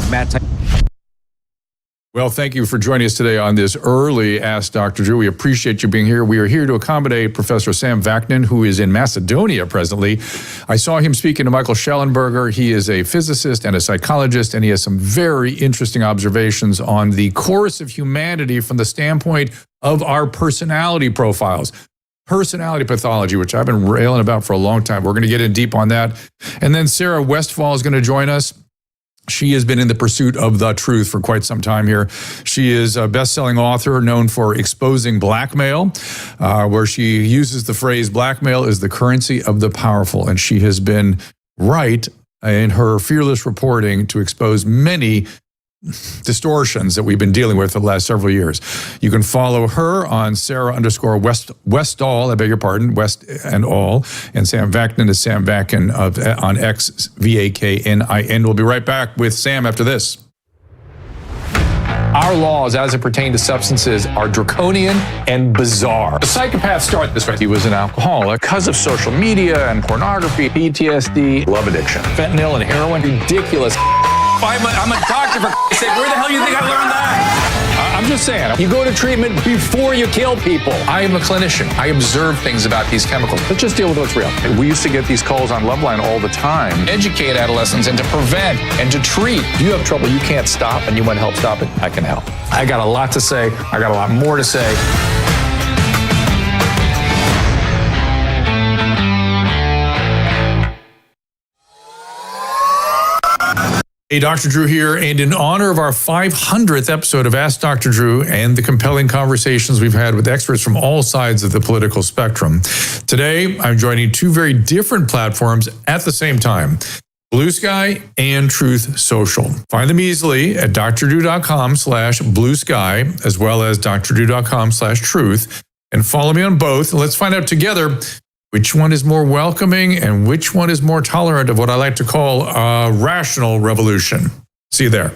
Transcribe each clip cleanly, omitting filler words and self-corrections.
Matt. Well, thank you for joining us today on this early Ask Dr. Drew. We appreciate you being here. We are here to accommodate Professor Sam Vaknin, who is in Macedonia presently. I saw him speaking to Michael Schellenberger. He is a physicist and a psychologist, and he has some very interesting observations on the course of humanity from the standpoint of our personality profiles. Personality pathology, which I've been railing about for a long time. We're going to get in deep on that. And then Sarah Westall is going to join us. She has been in the pursuit of the truth for quite some time here. She is a best-selling author known for exposing blackmail, where she uses the phrase, blackmail is the currency of the powerful. And she has been right in her fearless reporting to expose many distortions that we've been dealing with for the last several years. You can follow her on Sarah_Westall, I beg your pardon, West and all, and Sam Vaknin is Sam Vaknin on X, Vaknin. We'll be right back with Sam after this. Our laws as it pertains to substances are draconian and bizarre. The psychopaths start this way. He was an alcoholic because of social media and pornography, PTSD, love addiction, fentanyl and heroin, ridiculous. I'm a doctor, for Christ's sake. Where the hell do you think I learned that? I'm just saying, you go to treatment before you kill people. I am a clinician. I observe things about these chemicals. Let's just deal with what's real. We used to get these calls on Loveline all the time. Educate adolescents and to prevent and to treat. If you have trouble you can't stop and you want help stop it, I can help. I got a lot to say. I got a lot more to say. Hey, Dr. Drew here, and in honor of our 500th episode of Ask Dr. Drew and the compelling conversations we've had with experts from all sides of the political spectrum, today I'm joining two very different platforms at the same time, Blue Sky and Truth Social. Find them easily at drdrew.com/Blue Sky, as well as drdrew.com/Truth, and follow me on both. Let's find out together which one is more welcoming and which one is more tolerant of what I like to call a rational revolution. See you there.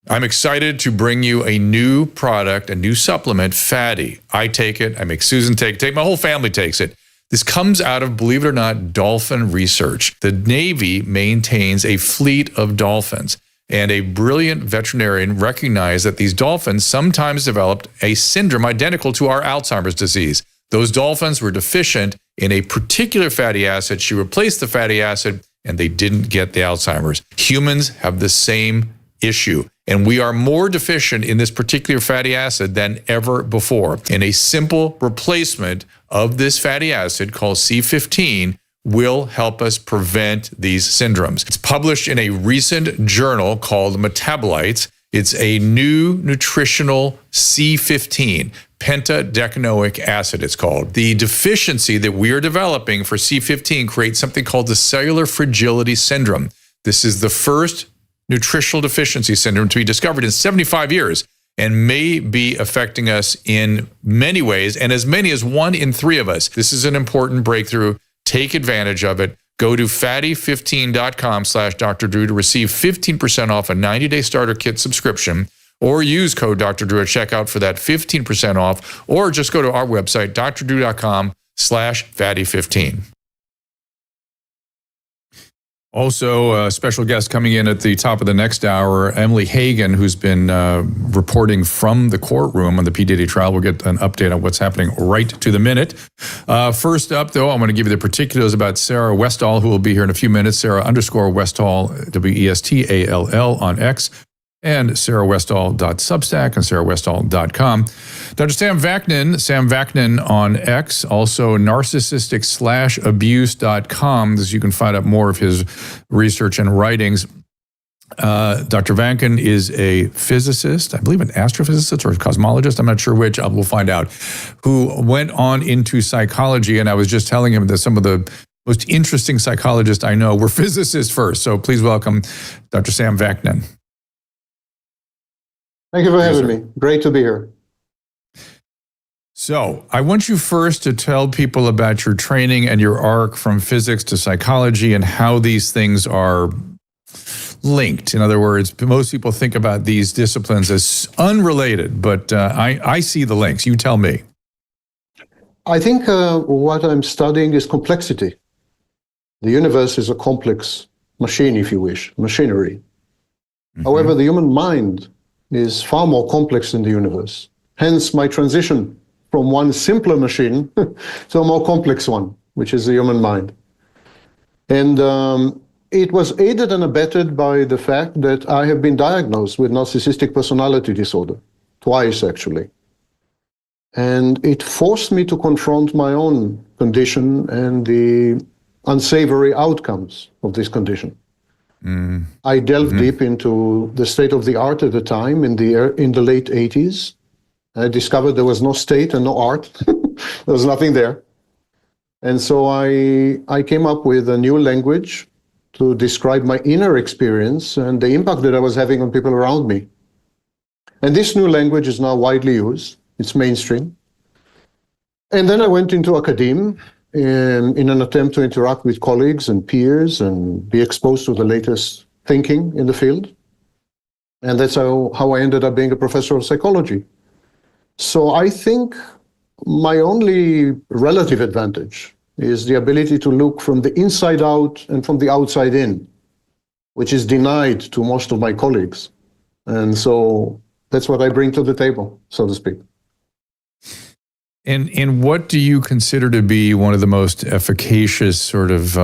I'm excited to bring you a new product, a new supplement, Fatty. I take it. I make Susan take it. My whole family takes it. This comes out of, believe it or not, dolphin research. The Navy maintains a fleet of dolphins, and a brilliant veterinarian recognized that these dolphins sometimes developed a syndrome identical to our Alzheimer's disease. Those dolphins were deficient in a particular fatty acid. She replaced the fatty acid, and they didn't get the Alzheimer's. Humans have the same issue, and we are more deficient in this particular fatty acid than ever before. And a simple replacement of this fatty acid called C15 will help us prevent these syndromes. It's published in a recent journal called Metabolites. It's a new nutritional C15, pentadecanoic acid it's called. The deficiency that we are developing for C15 creates something called the cellular fragility syndrome. This is the first nutritional deficiency syndrome to be discovered in 75 years and may be affecting us in many ways, and as many as 1 in 3 of us. This is an important breakthrough. Take advantage of it. Go to fatty15.com/Dr. Drew to receive 15% off a 90-day starter kit subscription, or use code Dr. Drew at checkout for that 15% off, or just go to our website, drdrew.com/fatty15. Also, a special guest coming in at the top of the next hour, Emily Hagan, who's been reporting from the courtroom on the P. Diddy trial. We'll get an update on what's happening right to the minute. First up, though, I'm going to give you the particulars about Sarah Westall, who will be here in a few minutes. Sarah_Westall, Westall on X, and sarahwestall.substack and sarahwestall.com. Dr. Sam Vaknin on X, also narcissistic/abuse.com. You can find out more of his research and writings. Dr. Vaknin is a physicist, I believe an astrophysicist or a cosmologist, I'm not sure which, we'll find out, who went on into psychology. And I was just telling him that some of the most interesting psychologists I know were physicists first. So please welcome Dr. Sam Vaknin. Thank you for having me. Great to be here. So I want you first to tell people about your training and your arc from physics to psychology and how these things are linked. In other words, most people think about these disciplines as unrelated, but I see the links. You tell me. I think what I'm studying is complexity. The universe is a complex machine, if you wish, machinery. However, the human mind is far more complex in the universe. Hence my transition from one simpler machine to a more complex one, which is the human mind. And it was aided and abetted by the fact that I have been diagnosed with narcissistic personality disorder, twice actually. And it forced me to confront my own condition and the unsavory outcomes of this condition. I delved deep into the state of the art at the time in the late 80s. I discovered there was no state and no art. There was nothing there. And so I came up with a new language to describe my inner experience and the impact that I was having on people around me. And this new language is now widely used. It's mainstream. And then I went into academia in an attempt to interact with colleagues and peers and be exposed to the latest thinking in the field. And that's how I ended up being a professor of psychology. So I think my only relative advantage is the ability to look from the inside out and from the outside in, which is denied to most of my colleagues. And so that's what I bring to the table, so to speak. And what do you consider to be one of the most efficacious sort of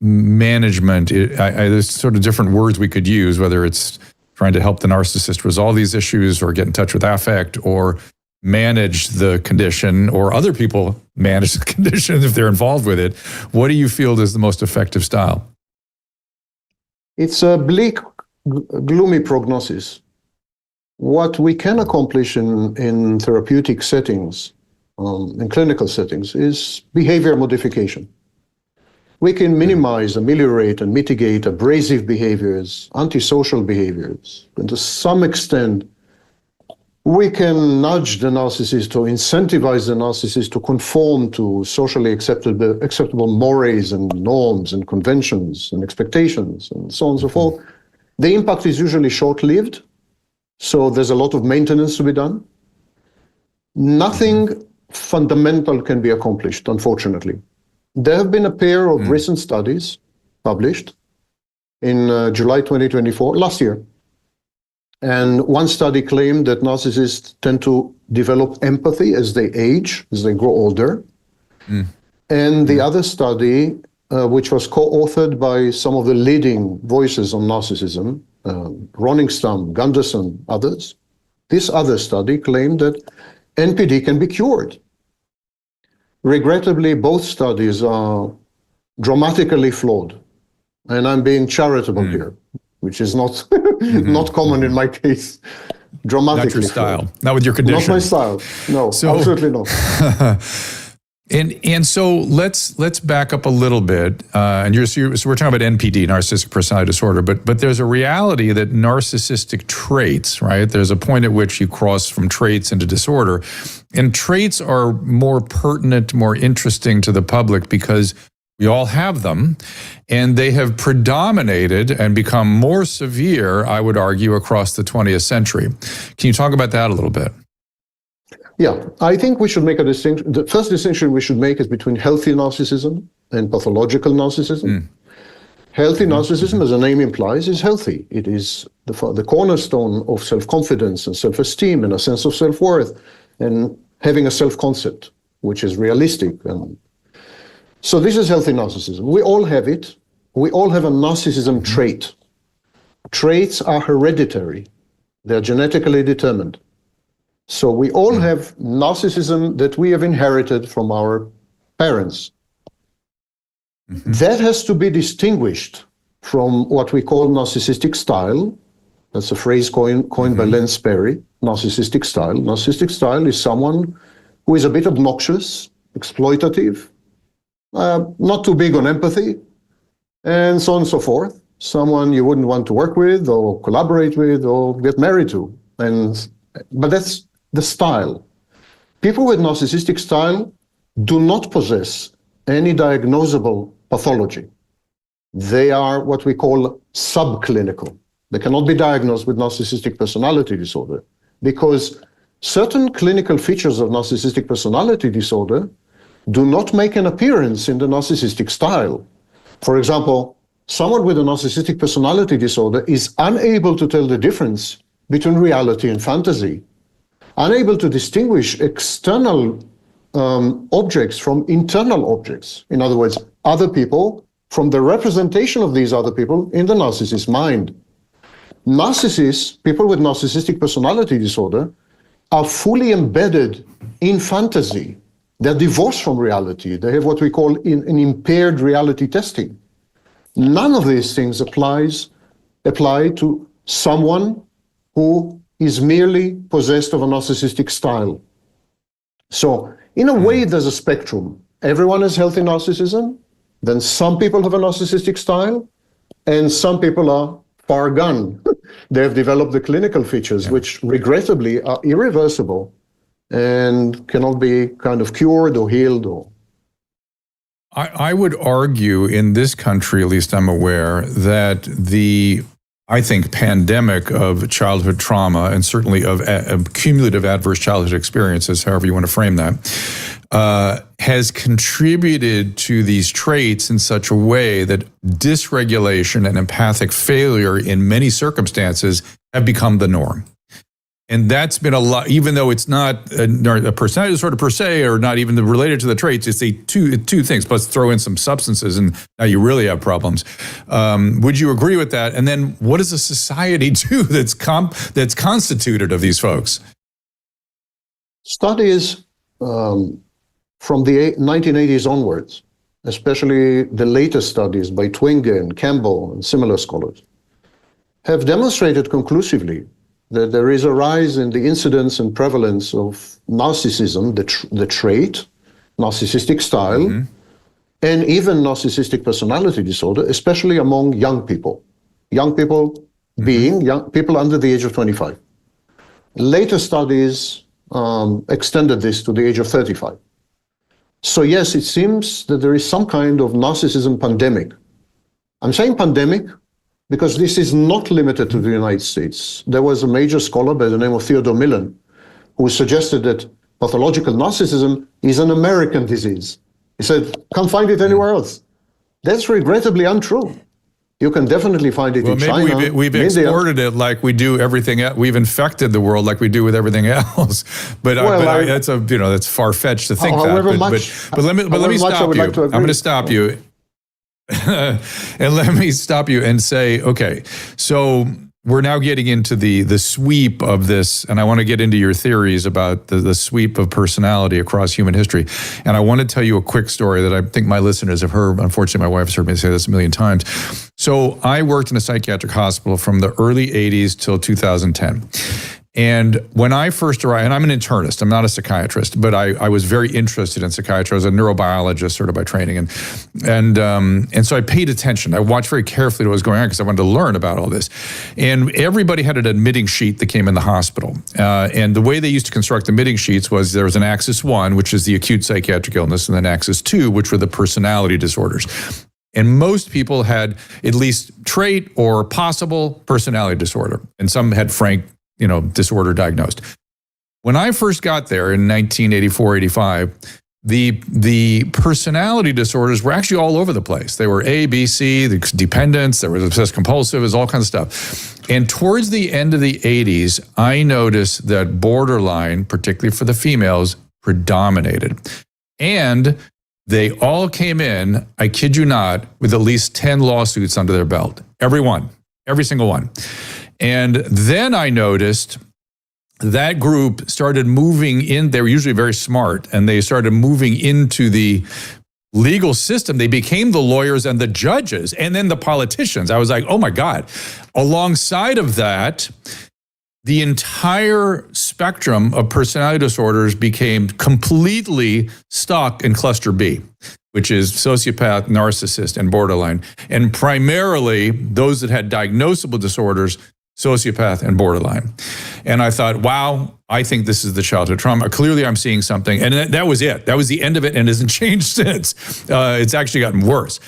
management? There's sort of different words we could use, whether it's trying to help the narcissist resolve these issues or get in touch with affect or manage the condition, or other people manage the condition if they're involved with it. What do you feel is the most effective style? It's a bleak, gloomy prognosis. What we can accomplish in therapeutic settings, in clinical settings, is behavior modification. We can minimize, ameliorate, and mitigate abrasive behaviors, antisocial behaviors, and to some extent, we can nudge the narcissist or incentivize the narcissist to conform to socially acceptable mores and norms and conventions and expectations and so on and so forth. The impact is usually short-lived, so there's a lot of maintenance to be done. Nothing fundamental can be accomplished, unfortunately. There have been a pair of recent studies published in July 2024, last year. And one study claimed that narcissists tend to develop empathy as they age, as they grow older. And the other study, which was co-authored by some of the leading voices on narcissism, Roningstam, Gunderson, others, this other study claimed that NPD can be cured. Regrettably, both studies are dramatically flawed. And I'm being charitable here, which is not not common in my case. Dramatically not your style, flawed. Not with your condition. Not my style. No, absolutely not. And so let's back up a little bit. So we're talking about NPD, narcissistic personality disorder, but there's a reality that narcissistic traits, right? There's a point at which you cross from traits into disorder, and traits are more pertinent, more interesting to the public because we all have them, and they have predominated and become more severe, I would argue, across the 20th century. Can you talk about that a little bit? Yeah, I think we should make a distinction. The first distinction we should make is between healthy narcissism and pathological narcissism. Healthy narcissism, as the name implies, is healthy. It is the cornerstone of self-confidence and self-esteem and a sense of self-worth and having a self-concept, which is realistic. So this is healthy narcissism. We all have it. We all have a narcissism trait. Traits are hereditary. They're genetically determined. So we all have narcissism that we have inherited from our parents. That has to be distinguished from what we call narcissistic style. That's a phrase coined by Len Sperry, narcissistic style. Narcissistic style is someone who is a bit obnoxious, exploitative, not too big on empathy, and so on and so forth. Someone you wouldn't want to work with or collaborate with or get married to. But that's the style. People with narcissistic style do not possess any diagnosable pathology. They are what we call subclinical. They cannot be diagnosed with narcissistic personality disorder because certain clinical features of narcissistic personality disorder do not make an appearance in the narcissistic style. For example, someone with a narcissistic personality disorder is unable to tell the difference between reality and fantasy, unable to distinguish external objects from internal objects. In other words, other people from the representation of these other people in the narcissist's mind. Narcissists, people with narcissistic personality disorder, are fully embedded in fantasy. They're divorced from reality. They have what we call an impaired reality testing. None of these things apply to someone who is merely possessed of a narcissistic style. So, in a way, there's a spectrum. Everyone has healthy narcissism, then some people have a narcissistic style, and some people are far gone. They have developed the clinical features, which regrettably are irreversible and cannot be kind of cured or healed. Or I would argue in this country, at least I'm aware, that I think, pandemic of childhood trauma and certainly of cumulative adverse childhood experiences, however you want to frame that, has contributed to these traits in such a way that dysregulation and empathic failure in many circumstances have become the norm. And that's been a lot, even though it's not a personality disorder per se, or not even related to the traits, it's two things, plus throw in some substances and now you really have problems. Would you agree with that? And then what does a society do that's constituted of these folks? Studies from the 1980s onwards, especially the latest studies by Twenge and Campbell and similar scholars, have demonstrated conclusively that there is a rise in the incidence and prevalence of narcissism, the trait, narcissistic style, and even narcissistic personality disorder, especially among young people. Young people being young people under the age of 25. Later studies extended this to the age of 35. So yes, it seems that there is some kind of narcissism pandemic. I'm saying pandemic because this is not limited to the United States. There was a major scholar by the name of Theodore Millen who suggested that pathological narcissism is an American disease. He said, can't find it anywhere else. That's regrettably untrue. You can definitely find it in China. Maybe we've exported it like we do everything else. We've infected the world like we do with everything else. But that's far-fetched to think that. But let me stop you. I'm going to stop you. And let me stop you and say, okay, so we're now getting into the sweep of this, and I want to get into your theories about the sweep of personality across human history. And I want to tell you a quick story that I think my listeners have heard. Unfortunately, my wife has heard me say this a million times. So I worked in a psychiatric hospital from the early 80s till 2010. And when I first arrived, and I'm an internist, I'm not a psychiatrist, but I was very interested in psychiatry. I was a neurobiologist sort of by training. And so I paid attention. I watched very carefully what was going on because I wanted to learn about all this. And everybody had an admitting sheet that came in the hospital. And the way they used to construct admitting sheets was there was an axis 1, which is the acute psychiatric illness, and then axis 2, which were the personality disorders. And most people had at least trait or possible personality disorder. And some had frank disorder diagnosed. When I first got there in 1984, 85, the personality disorders were actually all over the place. They were A, B, C, the dependence, there was obsessive compulsive, there's all kinds of stuff. And towards the end of the 80s, I noticed that borderline, particularly for the females, predominated. And they all came in, I kid you not, with at least 10 lawsuits under their belt. Every single one. And then I noticed that group started moving in. They were usually very smart, and they started moving into the legal system. They became the lawyers and the judges, and then the politicians. I was like, oh my God. Alongside of that, the entire spectrum of personality disorders became completely stuck in cluster B, which is sociopath, narcissist, and borderline. And primarily those that had diagnosable disorders, sociopath and borderline. And I thought, wow, I think this is the childhood trauma. Clearly I'm seeing something. And that was it. That was the end of it, and it hasn't changed since. It's actually gotten worse.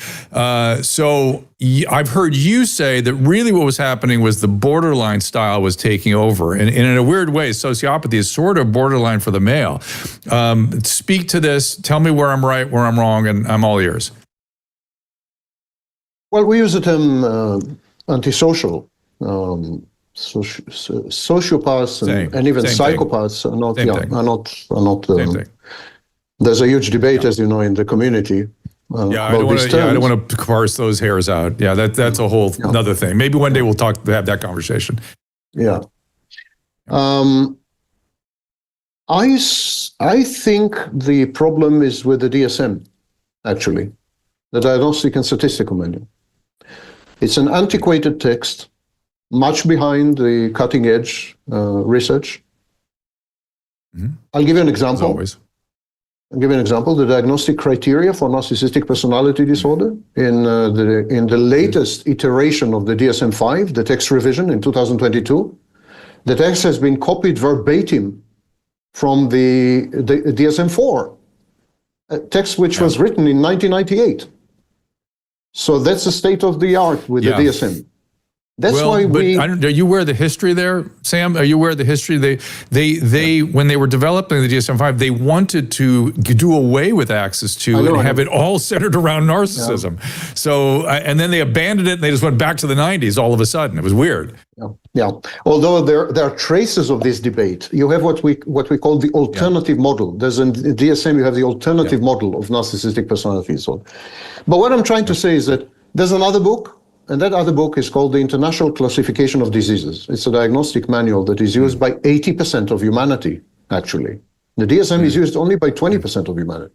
So I've heard you say that really what was happening was the borderline style was taking over. And in a weird way, sociopathy is sort of borderline for the male. Speak to this. Tell me where I'm right, where I'm wrong, and I'm all ears. Well, we use the term antisocial. Sociopaths and even psychopaths are not. Are not. Same thing. There's a huge debate, as you know, in the community. I don't want to parse those hairs out. Yeah, that's a whole another thing. Maybe one day we'll have that conversation. Yeah. I think the problem is with the DSM, actually, the Diagnostic and Statistical Manual. It's an antiquated text, much behind the cutting edge research. Mm-hmm. I'll give you an example. As always. I'll give you an example. The diagnostic criteria for narcissistic personality disorder in the latest iteration of the DSM-5, the text revision in 2022, the text has been copied verbatim from the DSM-4, a text which was written in 1998. So that's the state of the art with the DSM. That's why we. Are you aware of the history there, Sam? Are you aware of the history? They when they were developing the DSM-5, they wanted to do away with access to and have it all centered around narcissism. Yeah. So and then they abandoned it and they just went back to the 90s all of a sudden. It was weird. Yeah. Although there are traces of this debate. You have what we call the alternative model. There's in DSM you have the alternative model of narcissistic personality disorder. But what I'm trying to say is that there's another book. And that other book is called the International Classification of Diseases. It's a diagnostic manual that is used by 80% of humanity, actually. The DSM is used only by 20% of humanity.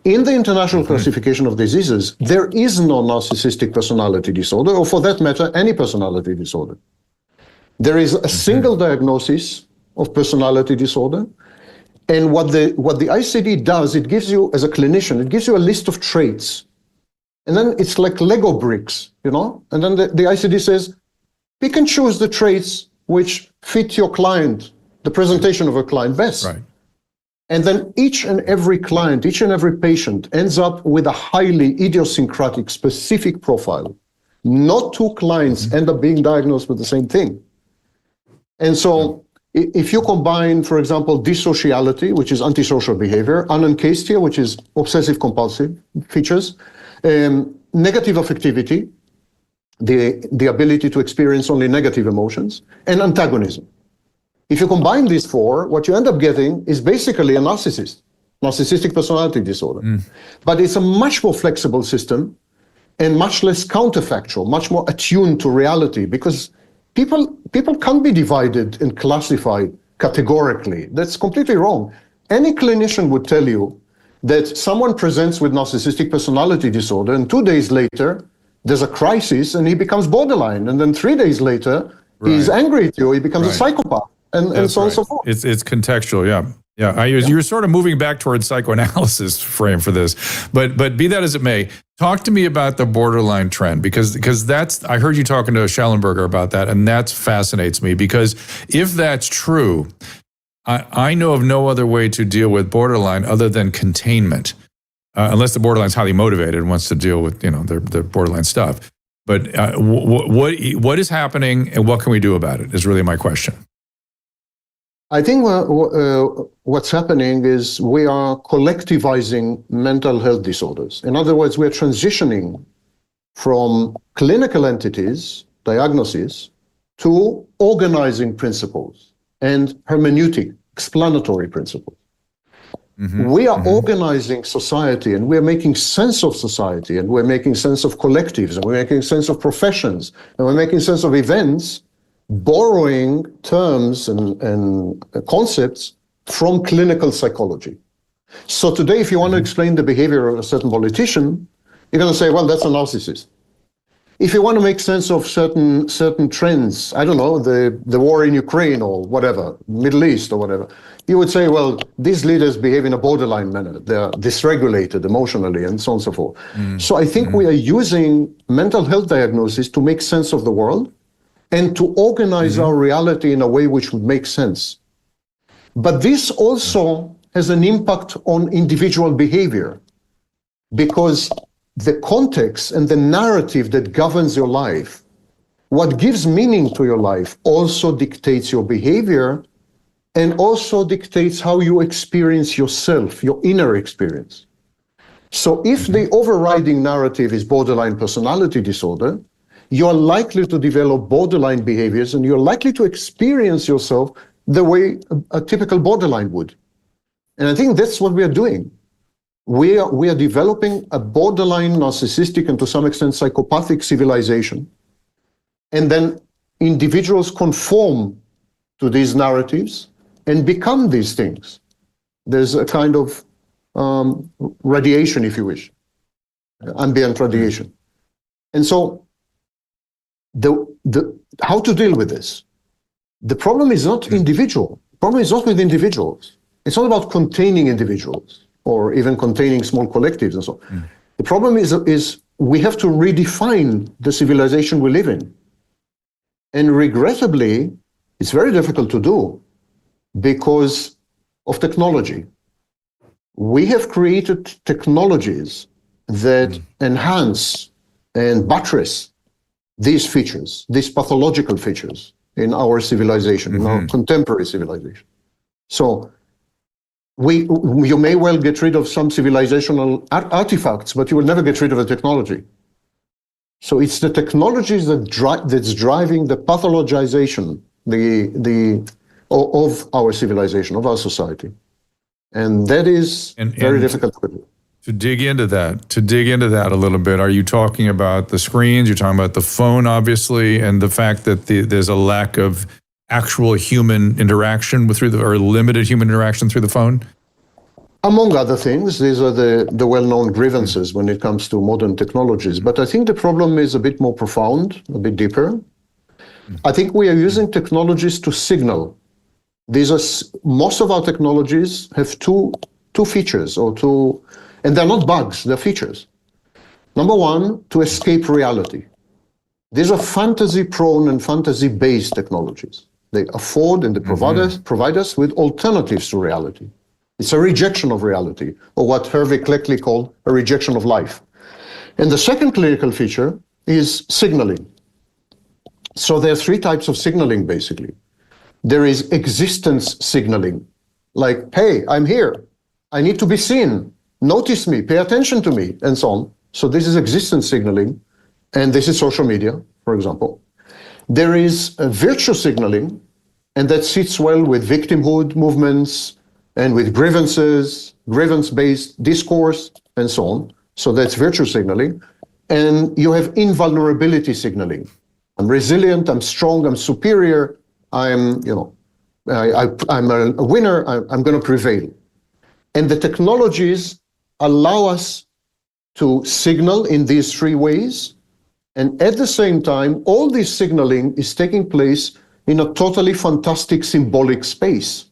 In the International Classification of Diseases, there is no narcissistic personality disorder, or for that matter, any personality disorder. There is a single diagnosis of personality disorder. And what the ICD does, it gives you, as a clinician, it gives you a list of traits. And then it's like Lego bricks, you know? And then the ICD says, pick and choose the traits which fit your client, the presentation of a client best. Right. And then each and every client, each and every patient ends up with a highly idiosyncratic, specific profile. Not two clients end up being diagnosed with the same thing. And so if you combine, for example, dissociality, which is antisocial behavior, anankastia, which is obsessive compulsive features, negative affectivity, the ability to experience only negative emotions, and antagonism. If you combine these four, what you end up getting is basically a narcissistic personality disorder. But it's a much more flexible system and much less counterfactual, much more attuned to reality, because people can't be divided and classified categorically. That's completely wrong. Any clinician would tell you that someone presents with narcissistic personality disorder and 2 days later there's a crisis and he becomes borderline, and then 3 days later he's angry at you, he becomes a psychopath, and so on and so forth. It's contextual, You're sort of moving back towards psychoanalysis frame for this, but be that as it may, talk to me about the borderline trend, because that's, I heard you talking to Schellenberger about that, and that fascinates me, because if that's true, I know of no other way to deal with borderline other than containment, unless the borderline's highly motivated and wants to deal with their borderline stuff. But what is happening and what can we do about it is really my question. I think what's happening is we are collectivizing mental health disorders. In other words, we're transitioning from clinical entities, diagnoses, to organizing principles and hermeneutic, explanatory principles. We are organizing society, and we're making sense of society, and we're making sense of collectives, and we're making sense of professions, and we're making sense of events, borrowing terms and concepts from clinical psychology. So today, if you want to explain the behavior of a certain politician, you're going to say, well, that's a narcissist. If you want to make sense of certain trends, I don't know, the war in Ukraine or whatever, Middle East or whatever, you would say, well, these leaders behave in a borderline manner. They're dysregulated emotionally and so on and so forth. So I think we are using mental health diagnosis to make sense of the world and to organize our reality in a way which would make sense. But this also has an impact on individual behavior, because the context and the narrative that governs your life, what gives meaning to your life, also dictates your behavior and also dictates how you experience yourself, your inner experience. So if the overriding narrative is borderline personality disorder, you're likely to develop borderline behaviors and you're likely to experience yourself the way a typical borderline would. And I think that's what we are doing. We are developing a borderline narcissistic and to some extent psychopathic civilization. And then individuals conform to these narratives and become these things. There's a kind of radiation, if you wish, ambient radiation. And so how to deal with this? The problem is not individual. The problem is not with individuals. It's not about containing individuals or even containing small collectives and so on. The problem is we have to redefine the civilization we live in. And regrettably, it's very difficult to do because of technology. We have created technologies that enhance and buttress these features, these pathological features in our civilization, in our contemporary civilization. So you may well get rid of some civilizational artifacts, but you will never get rid of the technology. So it's the technologies that's driving the pathologization of our civilization, of our society. And that is very difficult to do. To dig into that a little bit, are you talking about the screens? You're talking about the phone, obviously, and the fact that there's a lack of actual human interaction or limited human interaction through the phone? Among other things, these are the well-known grievances when it comes to modern technologies. But I think the problem is a bit more profound, a bit deeper. I think we are using technologies to signal. Most of our technologies have two features, and they're not bugs, they're features. Number one, to escape reality. These are fantasy-prone and fantasy-based technologies. They afford and they provide us with alternatives to reality. It's a rejection of reality, or what Hervé Cleckley called a rejection of life. And the second clinical feature is signaling. So there are three types of signaling, basically. There is existence signaling, like, hey, I'm here. I need to be seen. Notice me, pay attention to me, and so on. So this is existence signaling, and this is social media, for example. There is a virtue signaling, and that sits well with victimhood movements and with grievance-based discourse, and so on. So that's virtue signaling. And you have invulnerability signaling. I'm resilient, I'm strong, I'm superior, I'm a winner, I'm going to prevail. And the technologies allow us to signal in these three ways. And at the same time, all this signaling is taking place in a totally fantastic symbolic space.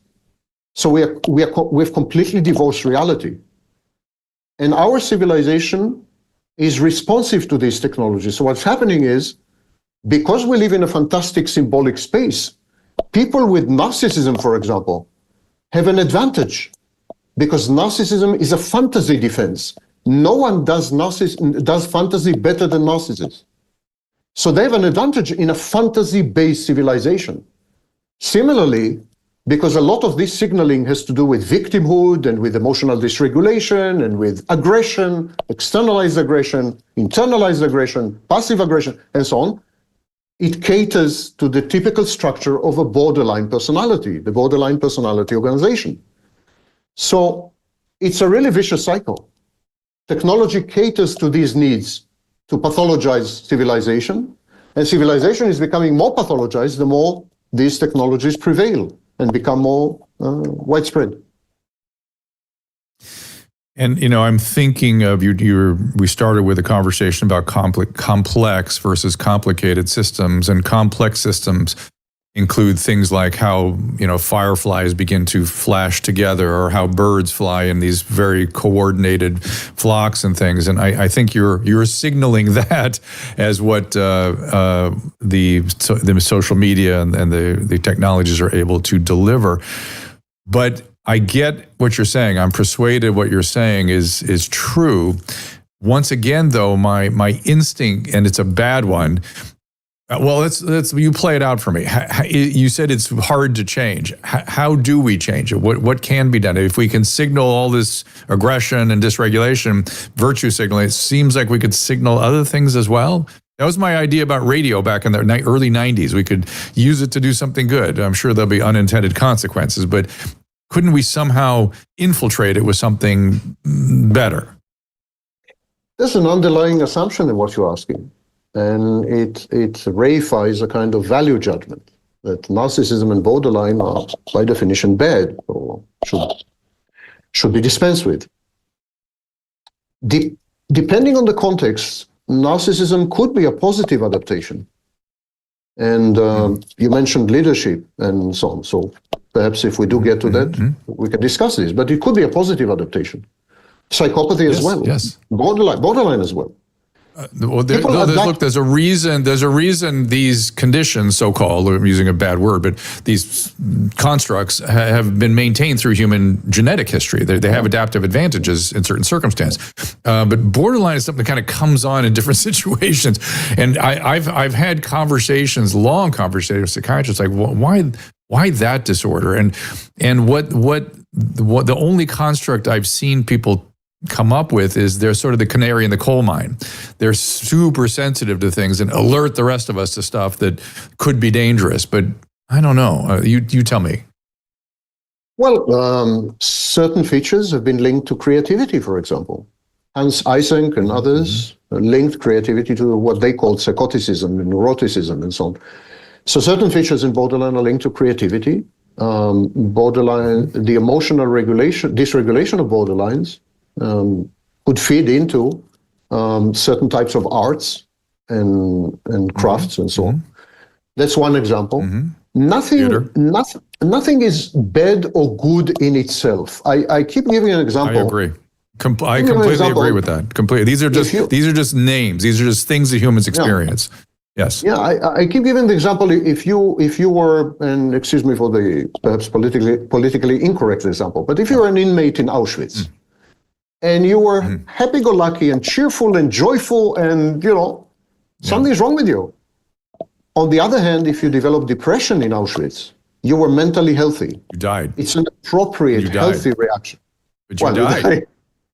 So we've completely divorced reality. And our civilization is responsive to these technologies. So what's happening is, because we live in a fantastic symbolic space, people with narcissism, for example, have an advantage because narcissism is a fantasy defense. No one does fantasy better than narcissists. So they have an advantage in a fantasy-based civilization. Similarly, because a lot of this signaling has to do with victimhood and with emotional dysregulation and with aggression, externalized aggression, internalized aggression, passive aggression, and so on, it caters to the typical structure of a borderline personality, the borderline personality organization. So it's a really vicious cycle. Technology caters to these needs to pathologize civilization, and civilization is becoming more pathologized the more these technologies prevail and become more widespread. And, I'm thinking of we started with a conversation about complex versus complicated systems, and complex systems include things like how, fireflies begin to flash together, or how birds fly in these very coordinated flocks and things. And I think you're signaling that as what the social media and the technologies are able to deliver. But I get what you're saying. I'm persuaded what you're saying is true. Once again, though, my instinct, and it's a bad one, Well, let's you play it out for me. You said it's hard to change. How do we change it? What can be done? If we can signal all this aggression and dysregulation, virtue signaling, it seems like we could signal other things as well. That was my idea about radio back in the early 90s. We could use it to do something good. I'm sure there'll be unintended consequences, but couldn't we somehow infiltrate it with something better? There's an underlying assumption in what you're asking. And it reifies a kind of value judgment that narcissism and borderline are by definition bad or should be dispensed with. Depending on the context, narcissism could be a positive adaptation. And you mentioned leadership and so on. So perhaps if we do get to that, we can discuss this. But it could be a positive adaptation. Psychopathy as well. Yes. Borderline as well. There's a reason these conditions, so-called, I'm using a bad word, but these constructs have been maintained through human genetic history. They have adaptive advantages in certain circumstances. But borderline is something that kind of comes on in different situations. And I've had conversations, long conversations with psychiatrists, like, why that disorder? And what the only construct I've seen people come up with is they're sort of the canary in the coal mine. They're super sensitive to things and alert the rest of us to stuff that could be dangerous. But I don't know. You tell me. Well, certain features have been linked to creativity, for example. Hans Eysenck and others linked creativity to what they called psychoticism and neuroticism and so on. So certain features in borderline are linked to creativity. Borderline, the emotional dysregulation of borderlines could feed into certain types of arts and crafts and so on. That's one example. Nothing is bad or good in itself. I keep giving an example. I agree. I completely agree with that. Completely. These are just names. These are just things that humans experience. Yeah. Yes. Yeah, I keep giving the example. If you were, and excuse me for the perhaps politically incorrect example, but if you were an inmate in Auschwitz, and you were happy-go-lucky and cheerful and joyful, and something's wrong with you. On the other hand, if you develop depression in Auschwitz, you were mentally healthy. You died. It's an appropriate, healthy reaction. But you died.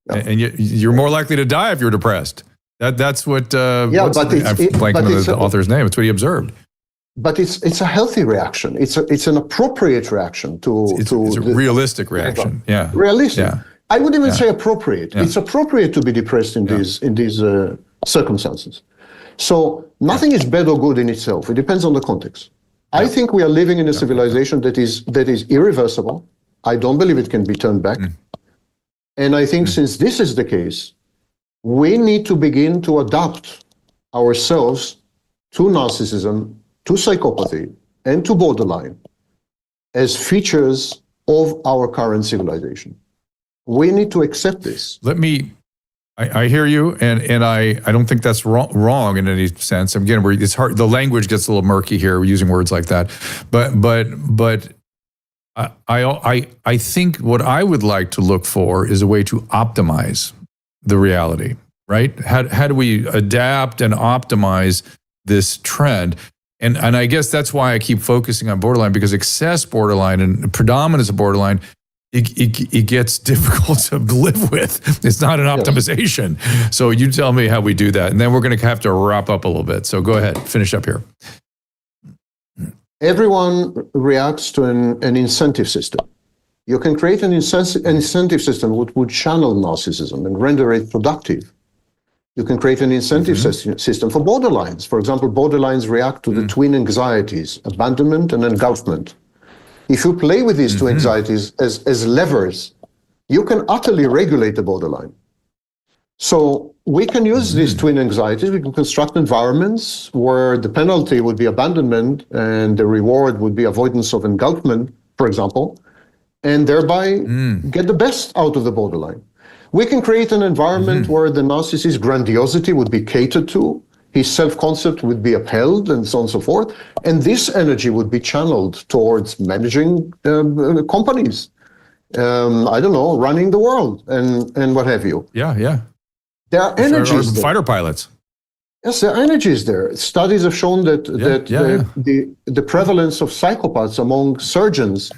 And you're more likely to die if you're depressed. That's what. I'm blanking on the author's name. It's what he observed. But it's a healthy reaction. It's an appropriate reaction to. It's a realistic reaction. Yeah. Realistic. Yeah. I would even say appropriate. Yeah. It's appropriate to be depressed in these circumstances. So nothing is bad or good in itself. It depends on the context. I think we are living in a civilization that is irreversible. I don't believe it can be turned back. And I think since this is the case, we need to begin to adapt ourselves to narcissism, to psychopathy, and to borderline as features of our current civilization. We need to accept this. I hear you, and I don't think that's wrong in any sense. Again, it's hard. The language gets a little murky here. We're using words like that, but I think what I would like to look for is a way to optimize the reality, right? How do we adapt and optimize this trend? And I guess that's why I keep focusing on borderline, because excess borderline and predominance of borderline, it gets difficult to live with. It's not an optimization. So you tell me how we do that. And then we're going to have to wrap up a little bit. So go ahead, finish up here. Everyone reacts to an incentive system. You can create an incentive system which would channel narcissism and render it productive. You can create an incentive system for borderlines. For example, borderlines react to the twin anxieties, abandonment and engulfment. If you play with these two anxieties as levers, you can utterly regulate the borderline. So we can use these twin anxieties. We can construct environments where the penalty would be abandonment and the reward would be avoidance of engulfment, for example, and thereby get the best out of the borderline. We can create an environment where the narcissist's grandiosity would be catered to, his self-concept would be upheld, and so on and so forth. And this energy would be channeled towards managing companies, I don't know, running the world and what have you. Yeah. There are energies fighter pilots. Yes, the energy is there. Studies have shown that the prevalence of psychopaths among surgeons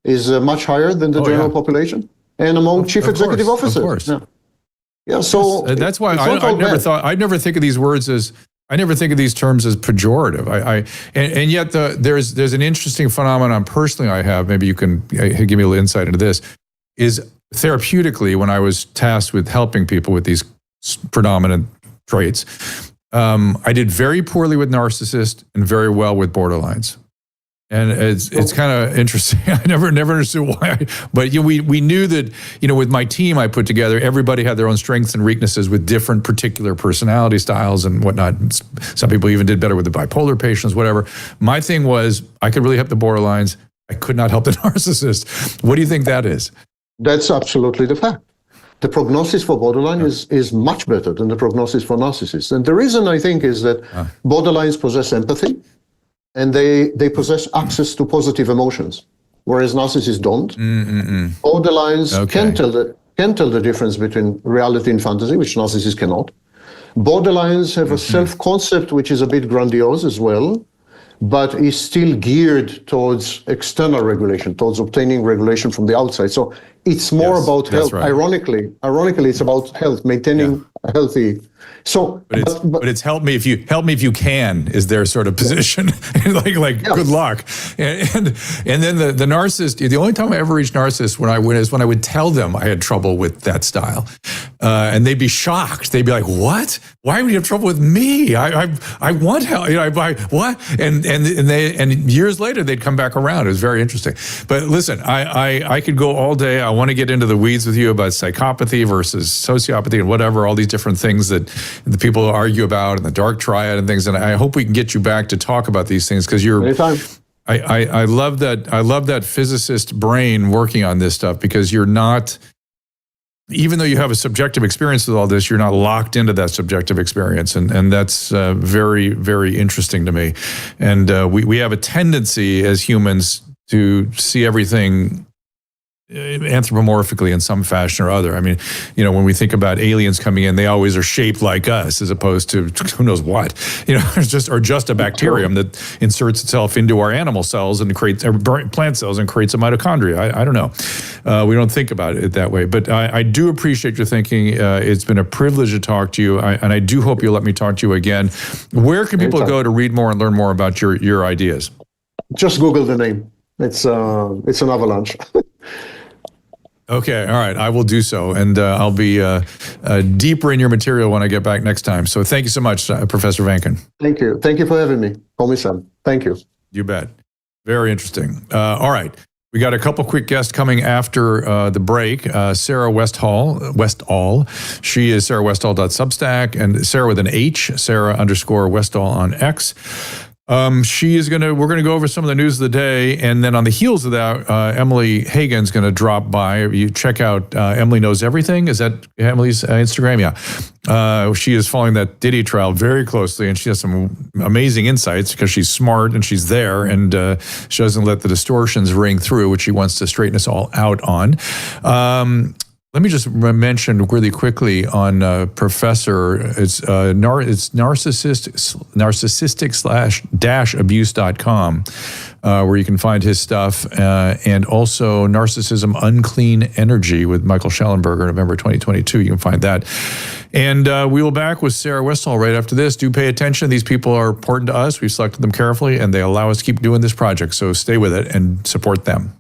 is much higher than the general population, and among chief executive officers. Of course. Yeah. So that's why I never think of these words as. I never think of these terms as pejorative. And yet there's an interesting phenomenon personally I have. Maybe you can give me a little insight into this. Is therapeutically, when I was tasked with helping people with these predominant traits, I did very poorly with narcissists and very well with borderlines. And it's kind of interesting. I never understood why. But we knew that, with my team I put together, everybody had their own strengths and weaknesses with different particular personality styles and whatnot. Some people even did better with the bipolar patients, whatever. My thing was I could really help the borderlines. I could not help the narcissist. What do you think that is? That's absolutely the fact. The prognosis for borderline is much better than the prognosis for narcissists. And the reason I think is that borderlines possess empathy. And they possess access to positive emotions, whereas narcissists don't. Borderlines can tell the difference between reality and fantasy, which narcissists cannot. Borderlines have a self-concept which is a bit grandiose as well, but is still geared towards external regulation, towards obtaining regulation from the outside. So it's more about health. Right. Ironically, it's about health, maintaining a healthy. So, but it's help me if you can is their sort of position. Good luck. And then the narcissist. The only time I ever reached narcissists is when I would tell them I had trouble with that style, and they'd be shocked. They'd be like, "What? Why would you have trouble with me? I want help. What?" And years later they'd come back around. It was very interesting. But listen, I could go all day. I want to get into the weeds with you about psychopathy versus sociopathy and whatever, all these different things that the people argue about and the dark triad and things. And I hope we can get you back to talk about these things because you're. Anytime. I love that. I love that physicist brain working on this stuff because you're not. Even though you have a subjective experience with all this, you're not locked into that subjective experience, and that's very, very interesting to me. And we have a tendency as humans to see everything anthropomorphically in some fashion or other. I mean, when we think about aliens coming in, they always are shaped like us, as opposed to who knows what. Just a bacterium that inserts itself into our animal cells and creates plant cells and creates a mitochondria. I don't know. We don't think about it that way. But I do appreciate your thinking. It's been a privilege to talk to you, and I do hope you'll let me talk to you again. Where can people go to read more and learn more about your ideas? Just Google the name. It's an avalanche. Okay, all right, I will do so, and I'll be deeper in your material when I get back next time. So thank you so much, Professor Vaknin. Thank you for having me. Call me Sam. Thank you. You bet. Very interesting. All right, we got a couple quick guests coming after the break. Sarah Westall. She is sarahwestall.substack, and Sarah with an H, Sarah_Westall on X. We're gonna go over some of the news of the day, and then on the heels of that, Emily Hagan's gonna drop by. You check out Emily Knows Everything. Is that Emily's Instagram? Yeah. She is following that Diddy trial very closely, and she has some amazing insights because she's smart and she's there, and she doesn't let the distortions ring through, which she wants to straighten us all out on. Let me just mention really quickly on Professor, it's narcissistic/abuse.com, where you can find his stuff, and also Narcissism, Unclean Energy with Michael Schellenberger, November 2022. You can find that. And we will be back with Sarah Westall right after this. Do pay attention. These people are important to us. We've selected them carefully, and they allow us to keep doing this project. So stay with it and support them.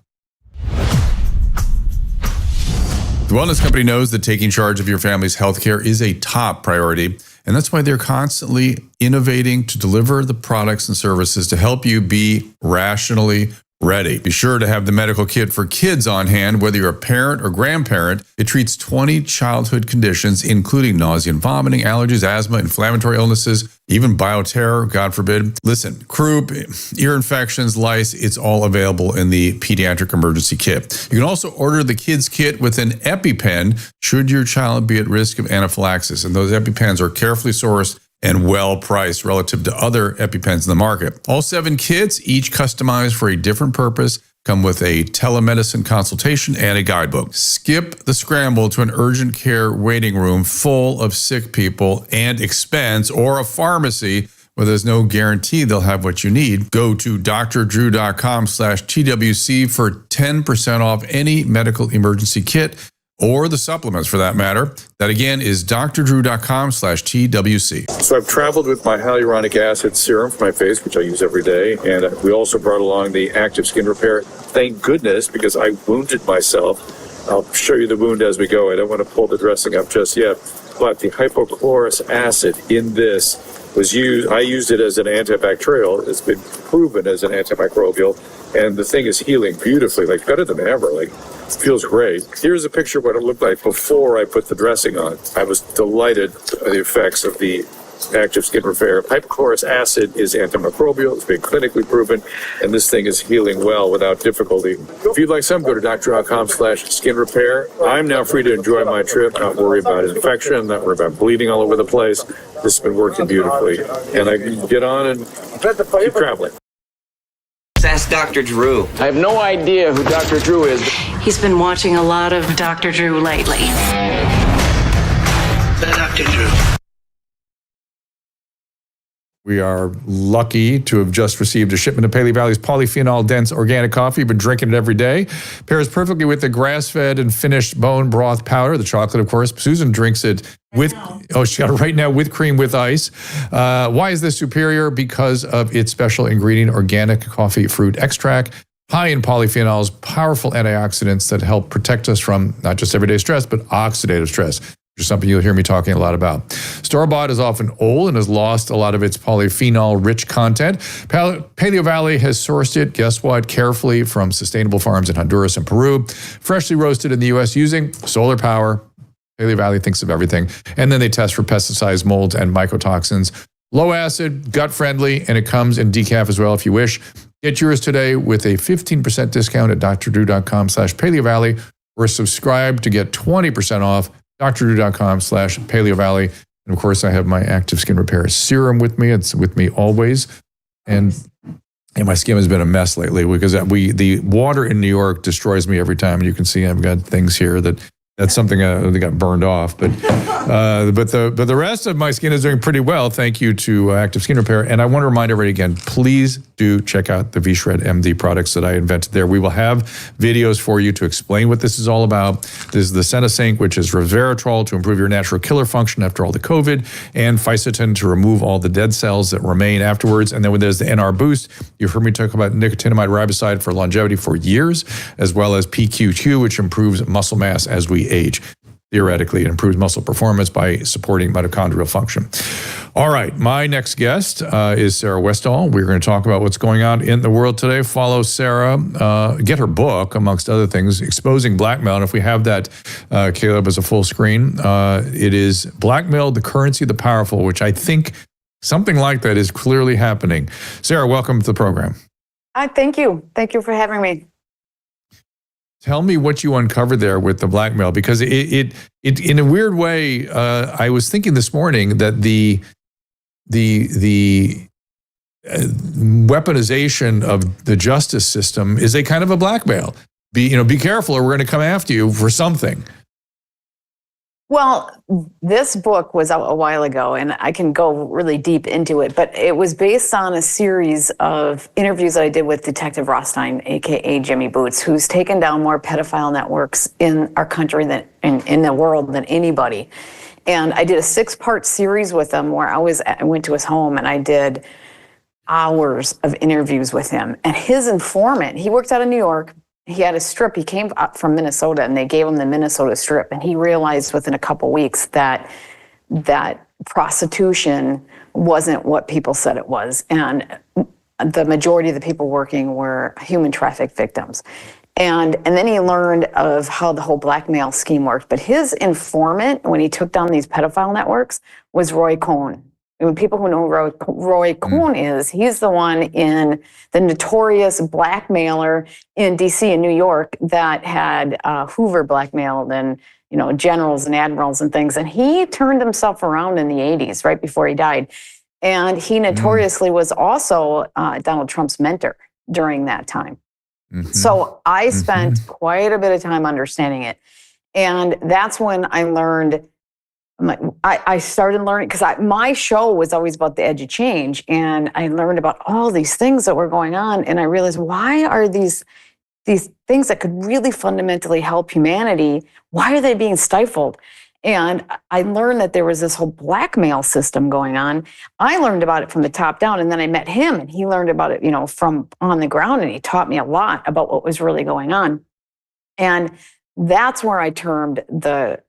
The Wellness Company knows that taking charge of your family's healthcare is a top priority, and that's why they're constantly innovating to deliver the products and services to help you be rationally ready. Be sure to have the medical kit for kids on hand, whether you're a parent or grandparent. It treats 20 childhood conditions, including nausea and vomiting, allergies, asthma, inflammatory illnesses, even bioterror, God forbid. Listen, croup, ear infections, lice, it's all available in the pediatric emergency kit. You can also order the kids kit with an EpiPen should your child be at risk of anaphylaxis. And those EpiPens are carefully sourced and well priced relative to other EpiPens in the market. All 7 kits, each customized for a different purpose, come with a telemedicine consultation and a guidebook. Skip the scramble to an urgent care waiting room full of sick people and expense, or a pharmacy where there's no guarantee they'll have what you need. Go to drdrew.com/TWC for 10% off any medical emergency kit, or the supplements for that matter. That again is drdrew.com/TWC. So I've traveled with my hyaluronic acid serum for my face, which I use every day. And we also brought along the active skin repair. Thank goodness, because I wounded myself. I'll show you the wound as we go. I don't want to pull the dressing up just yet. But the hypochlorous acid in this was used. I used it as an antibacterial. It's been proven as an antimicrobial. And the thing is healing beautifully, like better than ever. Like, it feels great. Here's a picture of what it looked like before I put the dressing on. I was delighted by the effects of the active skin repair. Hypochlorous acid is antimicrobial. It's been clinically proven, and this thing is healing well without difficulty. If you'd like some, go to drdrew.com/skin repair. I'm now free to enjoy my trip, not worry about infection, not worry about bleeding all over the place. This has been working beautifully, and I can get on and keep traveling. Ask Dr. Drew. I have no idea who Dr. Drew is. He's been watching a lot of Dr. Drew lately. Dr. Drew. We are lucky to have just received a shipment of Paleo Valley's polyphenol-dense organic coffee. Been drinking it every day. Pairs perfectly with the grass-fed and finished bone broth powder, the chocolate, of course. Susan drinks it with, she got it right now, with cream, with ice. Why is this superior? Because of its special ingredient, organic coffee fruit extract, high in polyphenols, powerful antioxidants that help protect us from not just everyday stress, but oxidative stress, which is something you'll hear me talking a lot about. Store-bought is often old and has lost a lot of its polyphenol-rich content. Paleo Valley has sourced it, guess what, carefully from sustainable farms in Honduras and Peru, freshly roasted in the U.S. using solar power. Paleo Valley thinks of everything. And then they test for pesticides, molds, and mycotoxins. Low acid, gut-friendly, and it comes in decaf as well if you wish. Get yours today with a 15% discount at drdrew.com/Paleo Valley, or subscribe to get 20% off. drdrew.com/Paleo Valley. And of course, I have my active skin repair serum with me. It's with me always. And my skin has been a mess lately because the water in New York destroys me every time. You can see I've got things here that's something that got burned off. But the rest of my skin is doing pretty well. Thank you to Active Skin Repair. And I want to remind everybody again, please do check out the V-Shred MD products that I invented there. We will have videos for you to explain what this is all about. This is the Senesync, which is resveratrol to improve your natural killer function after all the COVID, and Fisetin to remove all the dead cells that remain afterwards. And then when there's the NR Boost, you've heard me talk about nicotinamide riboside for longevity for years, as well as PQQ, which improves muscle mass as we age. Theoretically, it improves muscle performance by supporting mitochondrial function. All right, my next guest is Sarah Westall. We're going to talk about what's going on in the world today. Follow Sarah, get her book, amongst other things, Exposing Blackmail. And if we have that, Caleb, as a full screen, it is Blackmail, the Currency of the Powerful, which I think something like that is clearly happening. Sarah, welcome to the program. Thank you. Thank you for having me. Tell me what you uncovered there with the blackmail, because it in a weird way, I was thinking this morning that the weaponization of the justice system is a kind of a blackmail. Be careful, or we're going to come after you for something. Well, this book was out a while ago, and I can go really deep into it, but it was based on a series of interviews that I did with Detective Rothstein, aka Jimmy Boots, who's taken down more pedophile networks in our country than in the world than anybody. And I did a 6-part series with him where I went to his home and I did hours of interviews with him. And his informant, he worked out of New York. He had a strip. He came up from Minnesota, and they gave him the Minnesota strip. And he realized within a couple weeks that prostitution wasn't what people said it was. And the majority of the people working were human traffic victims. And then he learned of how the whole blackmail scheme worked. But his informant, when he took down these pedophile networks, was Roy Cohn. And people who know Roy Cohn is, he's the one in the notorious blackmailer in D.C. and New York that had Hoover blackmailed and, generals and admirals and things. And he turned himself around in the 80s, right before he died. And he notoriously was also Donald Trump's mentor during that time. So I spent quite a bit of time understanding it. And that's when I learned, I started learning, because my show was always about the edge of change. And I learned about all these things that were going on. And I realized, why are these things that could really fundamentally help humanity, why are they being stifled? And I learned that there was this whole blackmail system going on. I learned about it from the top down, and then I met him, and he learned about it, from on the ground, and he taught me a lot about what was really going on. And that's where I termed the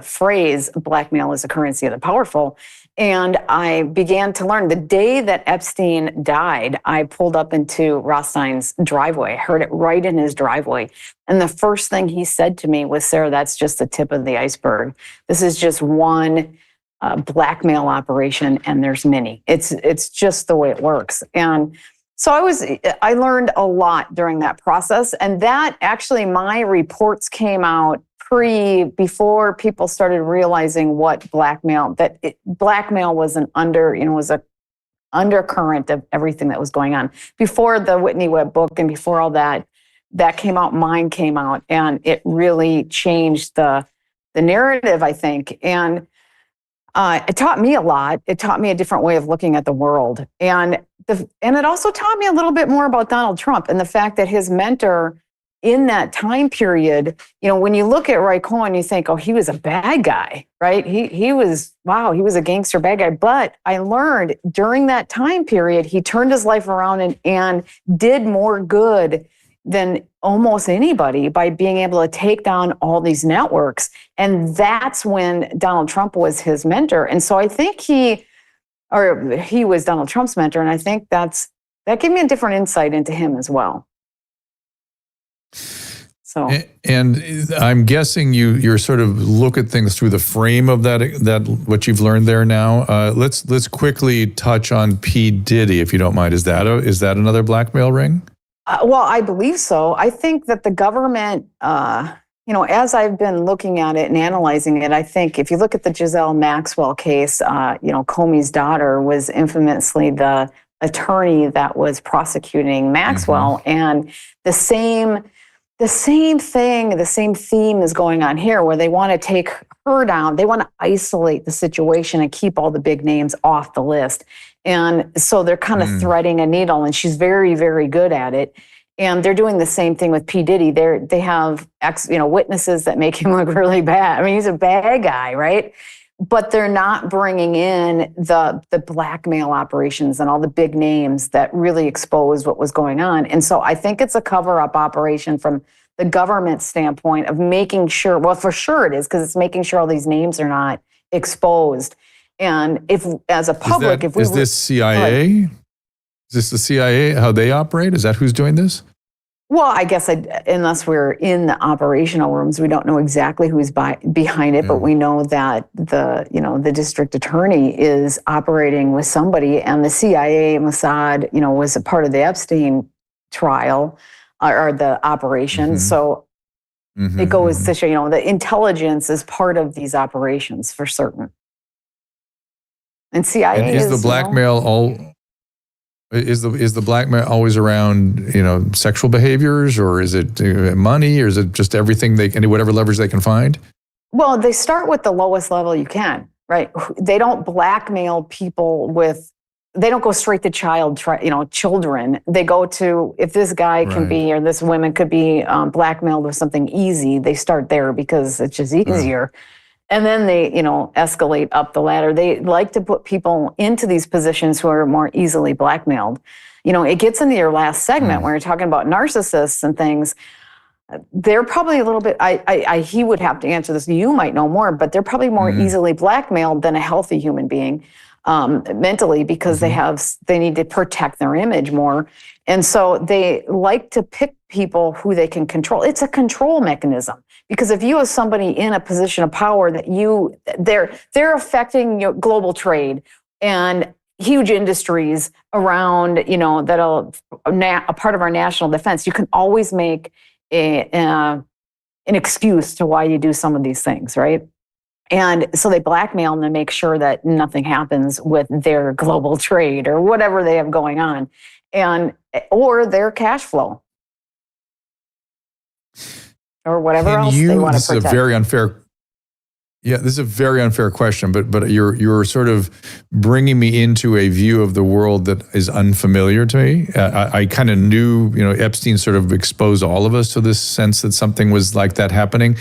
phrase blackmail is the currency of the powerful. And I began to learn. The day that Epstein died, I pulled up into Rothstein's driveway. I heard it right in his driveway. And the first thing he said to me was, Sarah, that's just the tip of the iceberg. This is just one blackmail operation, and there's many. It's just the way it works. And so I learned a lot during that process. And that actually, my reports came out before people started realizing what blackmail was was a undercurrent of everything that was going on. Before the Whitney Webb book and before all that came out, mine came out, and it really changed the narrative, I think. And it taught me a lot. It taught me a different way of looking at the world. And it also taught me a little bit more about Donald Trump and the fact that his mentor in that time period, when you look at Roy Cohn, you think, oh, he was a bad guy, right? He was a gangster bad guy. But I learned during that time period, he turned his life around and did more good than almost anybody by being able to take down all these networks. And that's when Donald Trump was his mentor. And so I think he was Donald Trump's mentor. And I think that gave me a different insight into him as well. So, and I'm guessing you're sort of look at things through the frame of that what you've learned there now. Let's quickly touch on P. Diddy, if you don't mind. Is that another blackmail ring? Well, I believe so. I think that the government, as I've been looking at it and analyzing it, I think if you look at the Giselle Maxwell case, Comey's daughter was infamously the attorney that was prosecuting Maxwell, and the same theme is going on here, where they want to take her down. They want to isolate the situation and keep all the big names off the list. And so they're kind of threading a needle, and she's very, very good at it. And they're doing the same thing with P. Diddy. They have witnesses that make him look really bad. I mean, he's a bad guy, right? But they're not bringing in the blackmail operations and all the big names that really expose what was going on. And so I think it's a cover-up operation from the government standpoint of making sure, well, for sure it is, because it's making sure all these names are not exposed. And if, as a public, is this CIA? Is this the CIA, how they operate? Is that who's doing this? Well, I guess unless we're in the operational rooms, we don't know exactly who's behind it, but we know that the district attorney is operating with somebody, and the CIA, Mossad, was a part of the Epstein trial or the operation. So it goes to show, the intelligence is part of these operations for certain. And CIA is the blackmail Is the blackmail always around, sexual behaviors, or is it money, or is it just everything whatever leverage they can find? Well, they start with the lowest level you can, right? They don't blackmail people they don't go straight to children. They go to, if this guy can be, or this woman could be blackmailed with something easy, they start there because it's just easier. And then they, escalate up the ladder. They like to put people into these positions who are more easily blackmailed. It gets into your last segment when you're talking about narcissists and things. They're probably a little bit, he would have to answer this. You might know more, but they're probably more easily blackmailed than a healthy human being mentally, because they need to protect their image more. And so they like to pick people who they can control. It's a control mechanism. Because if you have somebody in a position of power that they're affecting your global trade and huge industries around, that'll a part of our national defense, you can always make an excuse to why you do some of these things, right? And so they blackmail them to make sure that nothing happens with their global trade or whatever they have going on, or their cash flow. or whatever else they want to This is protect. a very unfair. Yeah, this is a very unfair question, but you're sort of bringing me into a view of the world that is unfamiliar to me. I kind of knew, Epstein sort of exposed all of us to this sense that something was like that happening.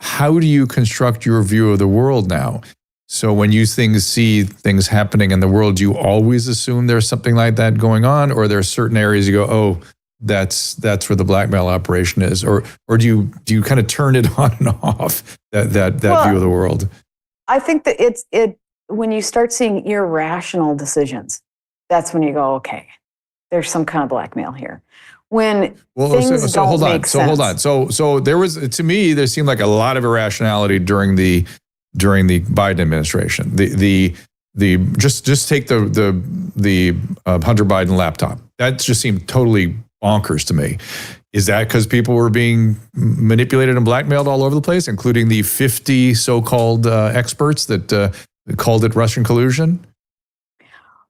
How do you construct your view of the world now? So when you see things happening in the world, do you always assume there's something like that going on, or there are certain areas you go, oh, that's where the blackmail operation is, or do you kind of turn it on and off that view of the world? I think that it when you start seeing irrational decisions, that's when you go, okay, there's some kind of blackmail here. When things don't make sense. So there was, to me, there seemed like a lot of irrationality during the Biden administration. Just take the Hunter Biden laptop. That just seemed totally bonkers to me. Is that because people were being manipulated and blackmailed all over the place, including the 50 so-called experts that called it Russian collusion?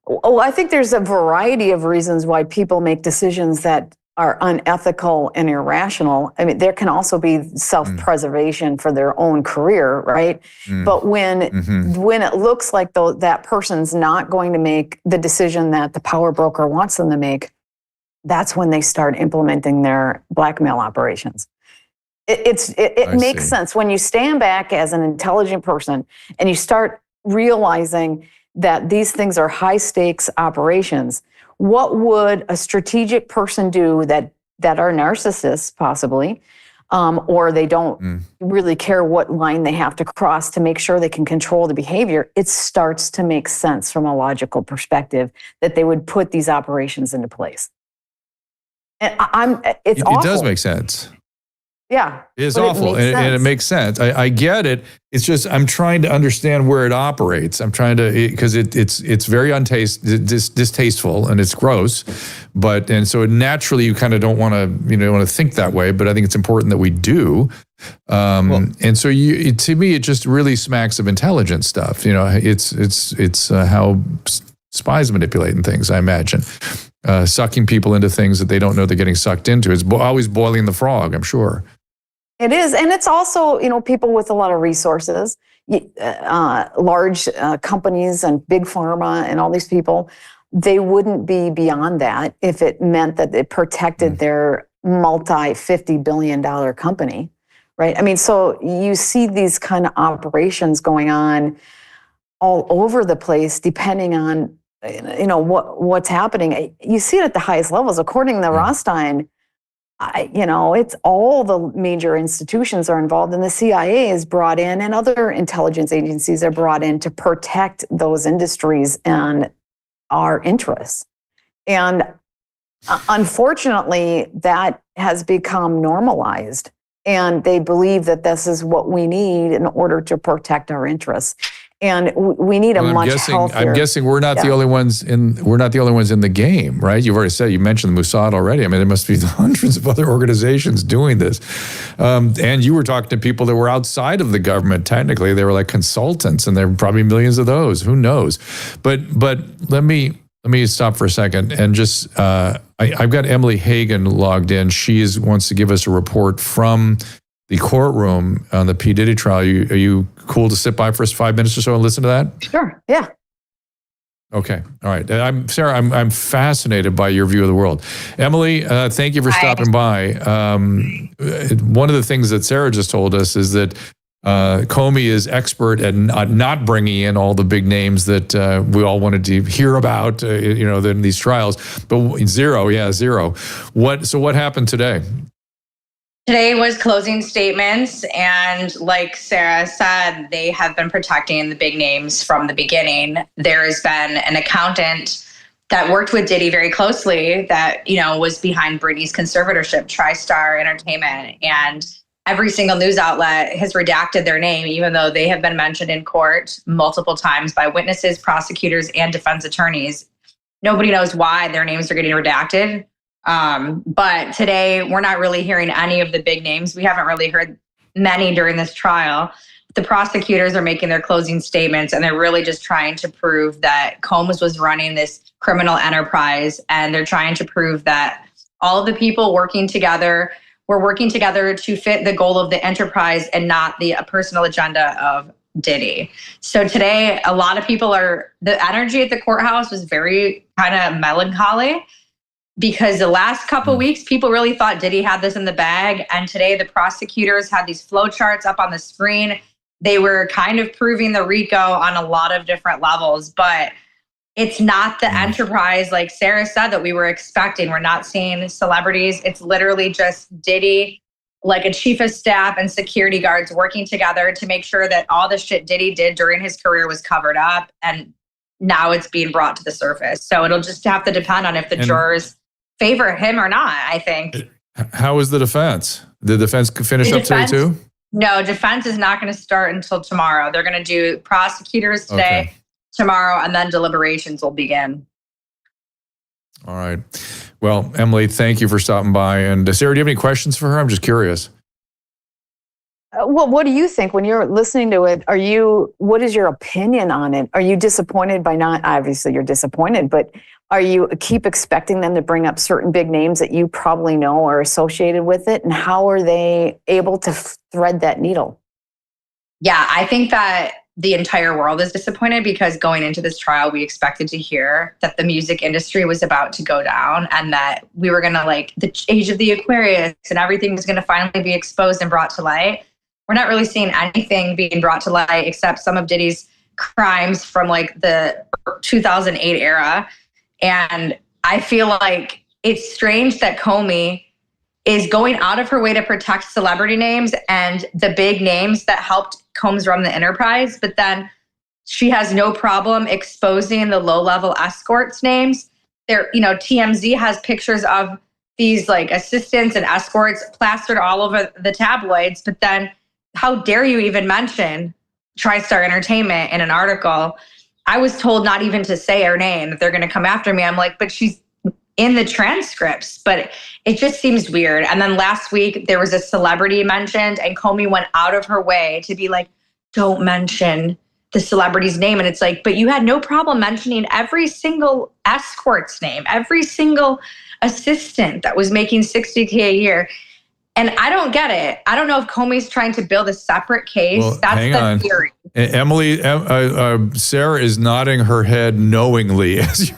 Oh, I think there's a variety of reasons why people make decisions that are unethical and irrational. I mean, there can also be self-preservation for their own career, right? But when it looks like that person's not going to make the decision that the power broker wants them to make, that's when they start implementing their blackmail operations. It makes sense when you stand back as an intelligent person and you start realizing that these things are high stakes operations. What would a strategic person do that are narcissists possibly, or they don't really care what line they have to cross to make sure they can control the behavior? It starts to make sense from a logical perspective that they would put these operations into place. And it does make sense. Yeah. It's awful, and it makes sense. I get it. It's just I'm trying to understand where it operates. I'm trying to, because it's very distasteful and it's gross, and so naturally you kind of don't want to think that way. But I think it's important that we do. And so to me it just really smacks of intelligence stuff. It's how spies manipulating things, I imagine. Sucking people into things that they don't know they're getting sucked into. It's always boiling the frog, I'm sure. It is. And it's also, people with a lot of resources, large companies and big pharma and all these people, they wouldn't be beyond that if it meant that it protected their multi-$50 billion company, right? I mean, so you see these kind of operations going on all over the place, depending on what's happening. You see it at the highest levels. According to Rothstein, it's all the major institutions are involved, and the CIA is brought in, and other intelligence agencies are brought in to protect those industries and our interests. And unfortunately, that has become normalized, and they believe that this is what we need in order to protect our interests. And we need healthier. I'm guessing we're not the only ones in the game, right? You've already said, you mentioned the Mossad already. I mean, there must be hundreds of other organizations doing this. And you were talking to people that were outside of the government. Technically, they were like consultants, and there were probably millions of those. Who knows? But let me stop for a second and just I've got Emily Hagan logged in. She wants to give us a report from the courtroom on the P. Diddy trial. Are you cool to sit by for 5 minutes or so and listen to that? Sure. Yeah. Okay. All right. Sarah, I'm fascinated by your view of the world. Emily, thank you for stopping by. One of the things that Sarah just told us is that Comey is expert at not bringing in all the big names that we all wanted to hear about, in these trials. But zero. What happened today? Today was closing statements, and like Sarah said, they have been protecting the big names from the beginning. There has been an accountant that worked with Diddy very closely that, was behind Britney's conservatorship, TriStar Entertainment, and every single news outlet has redacted their name, even though they have been mentioned in court multiple times by witnesses, prosecutors, and defense attorneys. Nobody knows why their names are getting redacted. But today, we're not really hearing any of the big names. We haven't really heard many during this trial. The prosecutors are making their closing statements, and they're really just trying to prove that Combs was running this criminal enterprise, and they're trying to prove that all of the people working together we're working together to fit the goal of the enterprise and not the personal agenda of Diddy. So today, a lot of people the energy at the courthouse was very kind of melancholy because the last couple of weeks, people really thought Diddy had this in the bag. And today the prosecutors had these flowcharts up on the screen. They were kind of proving the RICO on a lot of different levels, but it's not the enterprise, like Sarah said, that we were expecting. We're not seeing celebrities. It's literally just Diddy, like a chief of staff and security guards working together to make sure that all the shit Diddy did during his career was covered up. And now it's being brought to the surface. So it'll just have to depend on if the jurors favor him or not, I think. How is the defense? Did the defense finish up today too? No, defense is not going to start until tomorrow. They're going to do prosecutors today, tomorrow, and then deliberations will begin. All right. Well, Emily, thank you for stopping by. And Sarah, do you have any questions for her? I'm just curious. Well, what do you think when you're listening to it? What is your opinion on it? Are you disappointed by not, obviously you're disappointed, but are you keep expecting them to bring up certain big names that you probably know are associated with it? And how are they able to thread that needle? Yeah, I think that the entire world is disappointed because going into this trial, we expected to hear that the music industry was about to go down and that we were going to the age of the Aquarius and everything was going to finally be exposed and brought to light. We're not really seeing anything being brought to light except some of Diddy's crimes from the 2008 era. And I feel like it's strange that Comey is going out of her way to protect celebrity names and the big names that helped Combs run the enterprise, but then she has no problem exposing the low-level escorts names. TMZ has pictures of these assistants and escorts plastered all over the tabloids, but then how dare you even mention TriStar Entertainment in an article? I was told not even to say her name, that they're going to come after me. I'm like, but she's in the transcripts, but it just seems weird. And then last week there was a celebrity mentioned and Comey went out of her way to be like, don't mention the celebrity's name. And it's like, but you had no problem mentioning every single escort's name, every single assistant that was making $60K a year. And I don't get it. I don't know if Comey's trying to build a separate case. Well, that's hang the on. theory. Emily, Sarah is nodding her head knowingly as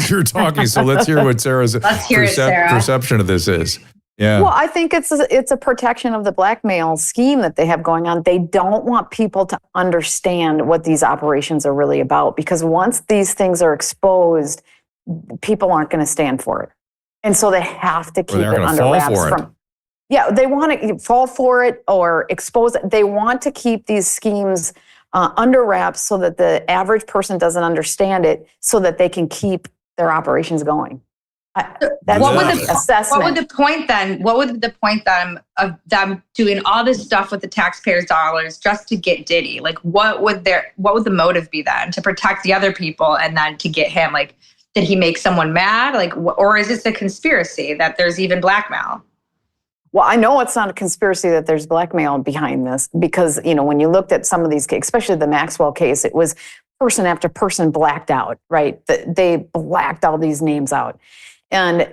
you're talking. So let's hear what Sarah's perception of this is. Yeah. Well, I think it's a protection of the blackmail scheme that they have going on. They don't want people to understand what these operations are really about, because once these things are exposed, people aren't going to stand for it. And so they have to keep it under wraps Yeah, they want to fall for it or expose it. They want to keep these schemes under wraps so that the average person doesn't understand it, so that they can keep their operations going. That's what my would the assessment. What would the point then? What would the point then of them doing all this stuff with the taxpayers' dollars just to get Diddy? What would the motive be then? To protect the other people and then to get him? Did he make someone mad? Or is this a conspiracy that there's even blackmail? Well, I know it's not a conspiracy that there's blackmail behind this, because, when you looked at some of these cases, especially the Maxwell case, it was person after person blacked out, right? They blacked all these names out. And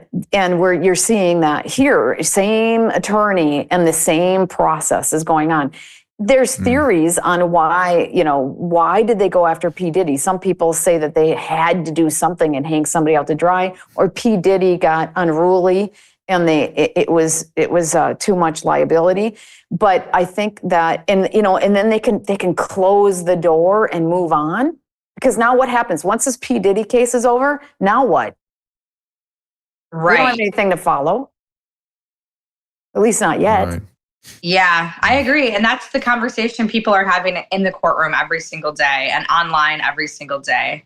where you're seeing that here, same attorney and the same process is going on. There's theories on why did they go after P. Diddy? Some people say that they had to do something and hang somebody out to dry, or P. Diddy got unruly and it was too much liability. But I think that, and then they can close the door and move on, because now what happens once this P. Diddy case is over? Now what? Right. We don't have anything to follow. At least not yet. Right. Yeah, I agree. And that's the conversation people are having in the courtroom every single day and online every single day.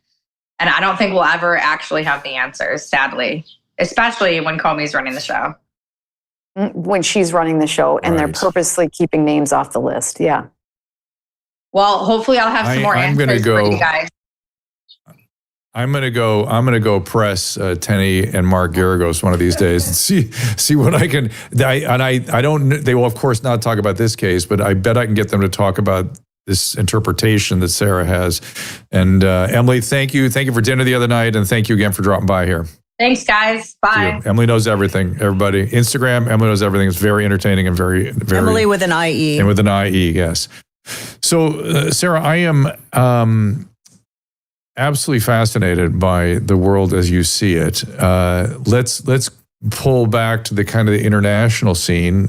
And I don't think we'll ever actually have the answers, sadly, especially when Comey's running the show. When she's running the show and they're purposely keeping names off the list. Yeah. Well, hopefully I'll have some more answers for you guys. I'm gonna go press Tenny and Mark Garagos one of these days and see what I can. I don't. They will of course not talk about this case, but I bet I can get them to talk about this interpretation that Sarah has. And Emily, thank you for dinner the other night, and thank you again for dropping by here. Thanks, guys. Bye. Emily knows everything, everybody. Instagram, Emily knows everything. It's very entertaining and very, very... Emily with an IE. And with an IE, yes. So, Sarah, I am absolutely fascinated by the world as you see it. Let's pull back to the kind of the international scene.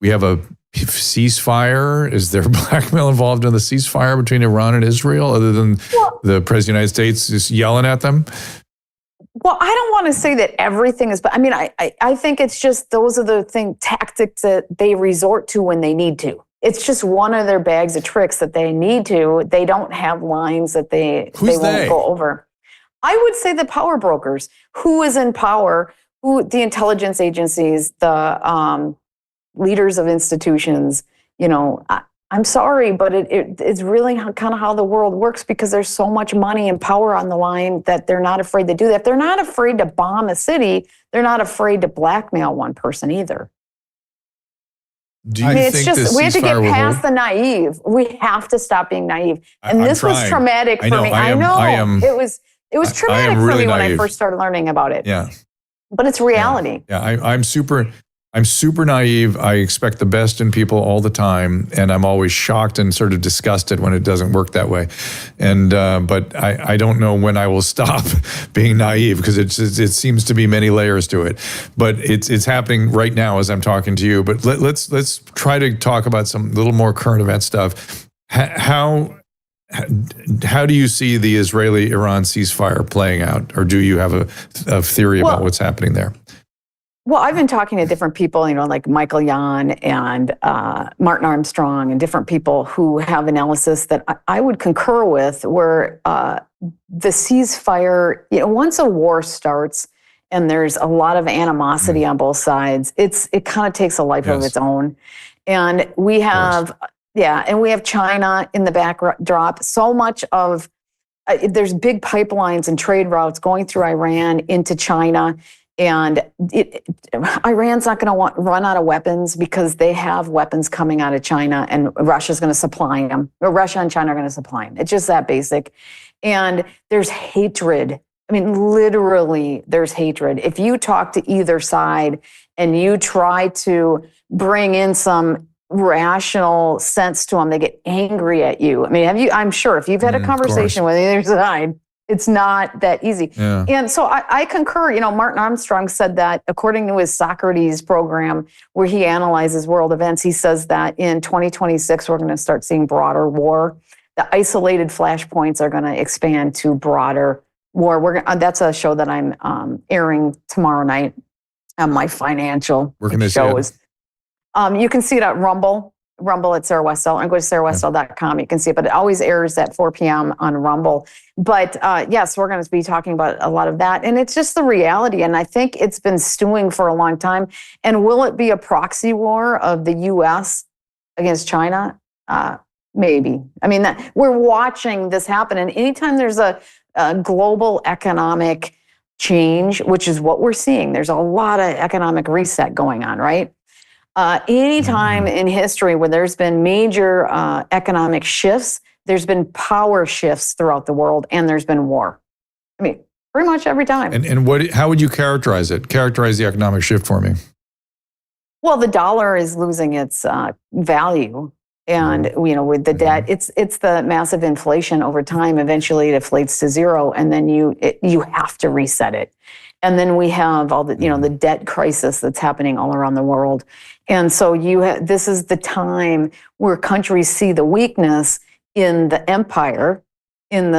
We have a ceasefire. Is there blackmail involved in the ceasefire between Iran and Israel, other than the President of the United States just yelling at them? Well, I don't want to say that everything is, but I mean, I think it's just those are the tactics that they resort to when they need to. It's just one of their bags of tricks that they need to. They don't have lines that they won't go over. I would say the power brokers. Who is in power? Who the intelligence agencies, the leaders of institutions. You know, I'm sorry, but it's really kind of how the world works, because there's so much money and power on the line that they're not afraid to do that. They're not afraid to bomb a city. They're not afraid to blackmail one person either. Do you think just we have to get past the naive. We have to stop being naive. And this was traumatic for me. I know. It was traumatic for me when I first started learning about it. Yeah. But it's reality. Yeah, I'm super naive. I expect the best in people all the time, and I'm always shocked and sort of disgusted when it doesn't work that way. And but I don't know when I will stop being naive, because it seems to be many layers to it. But it's happening right now as I'm talking to you. But let's try to talk about some little more current event stuff. How do you see the Israeli-Iran ceasefire playing out, or do you have a theory about what's happening there? Well, I've been talking to different people, you know, like Michael Yan and Martin Armstrong, and different people who have analysis that I would concur with, where the ceasefire, you know, once a war starts and there's a lot of animosity on both sides, it kind of takes a life of its own. And we have, and we have China in the backdrop. So much of, there's big pipelines and trade routes going through Iran into China. And Iran's not going to run out of weapons, because they have weapons coming out of China, and Russia's going to supply them. Or Russia and China are going to supply them. It's just that basic. And there's hatred. I mean, literally, there's hatred. If you talk to either side and you try to bring in some rational sense to them, they get angry at you. I mean, I'm sure if you've had a conversation with either side, it's not that easy. Yeah. And so I concur. You know, Martin Armstrong said that, according to his Socrates program, where he analyzes world events, he says that in 2026, we're going to start seeing broader war. The isolated flashpoints are going to expand to broader war. That's a show that I'm airing tomorrow night on my financial shows. You can see it at Rumble at Sarah Westall, and go to sarahwestall.com. You can see it, but it always airs at 4 p.m. on Rumble. But yes, we're going to be talking about a lot of that. And it's just the reality. And I think it's been stewing for a long time. And will it be a proxy war of the U.S. against China? Maybe. I mean, we're watching this happen. And anytime there's a global economic change, which is what we're seeing, there's a lot of economic reset going on, right? Anytime in history where there's been major economic shifts, there's been power shifts throughout the world, and there's been war. I mean, pretty much every time. And how would you characterize it? Characterize the economic shift for me. Well, the dollar is losing its value. And, you know, with the debt, it's the massive inflation over time. Eventually it inflates to zero, and then you have to reset it. And then we have all the, you know, the debt crisis that's happening all around the world. And so this is the time where countries see the weakness in the empire, and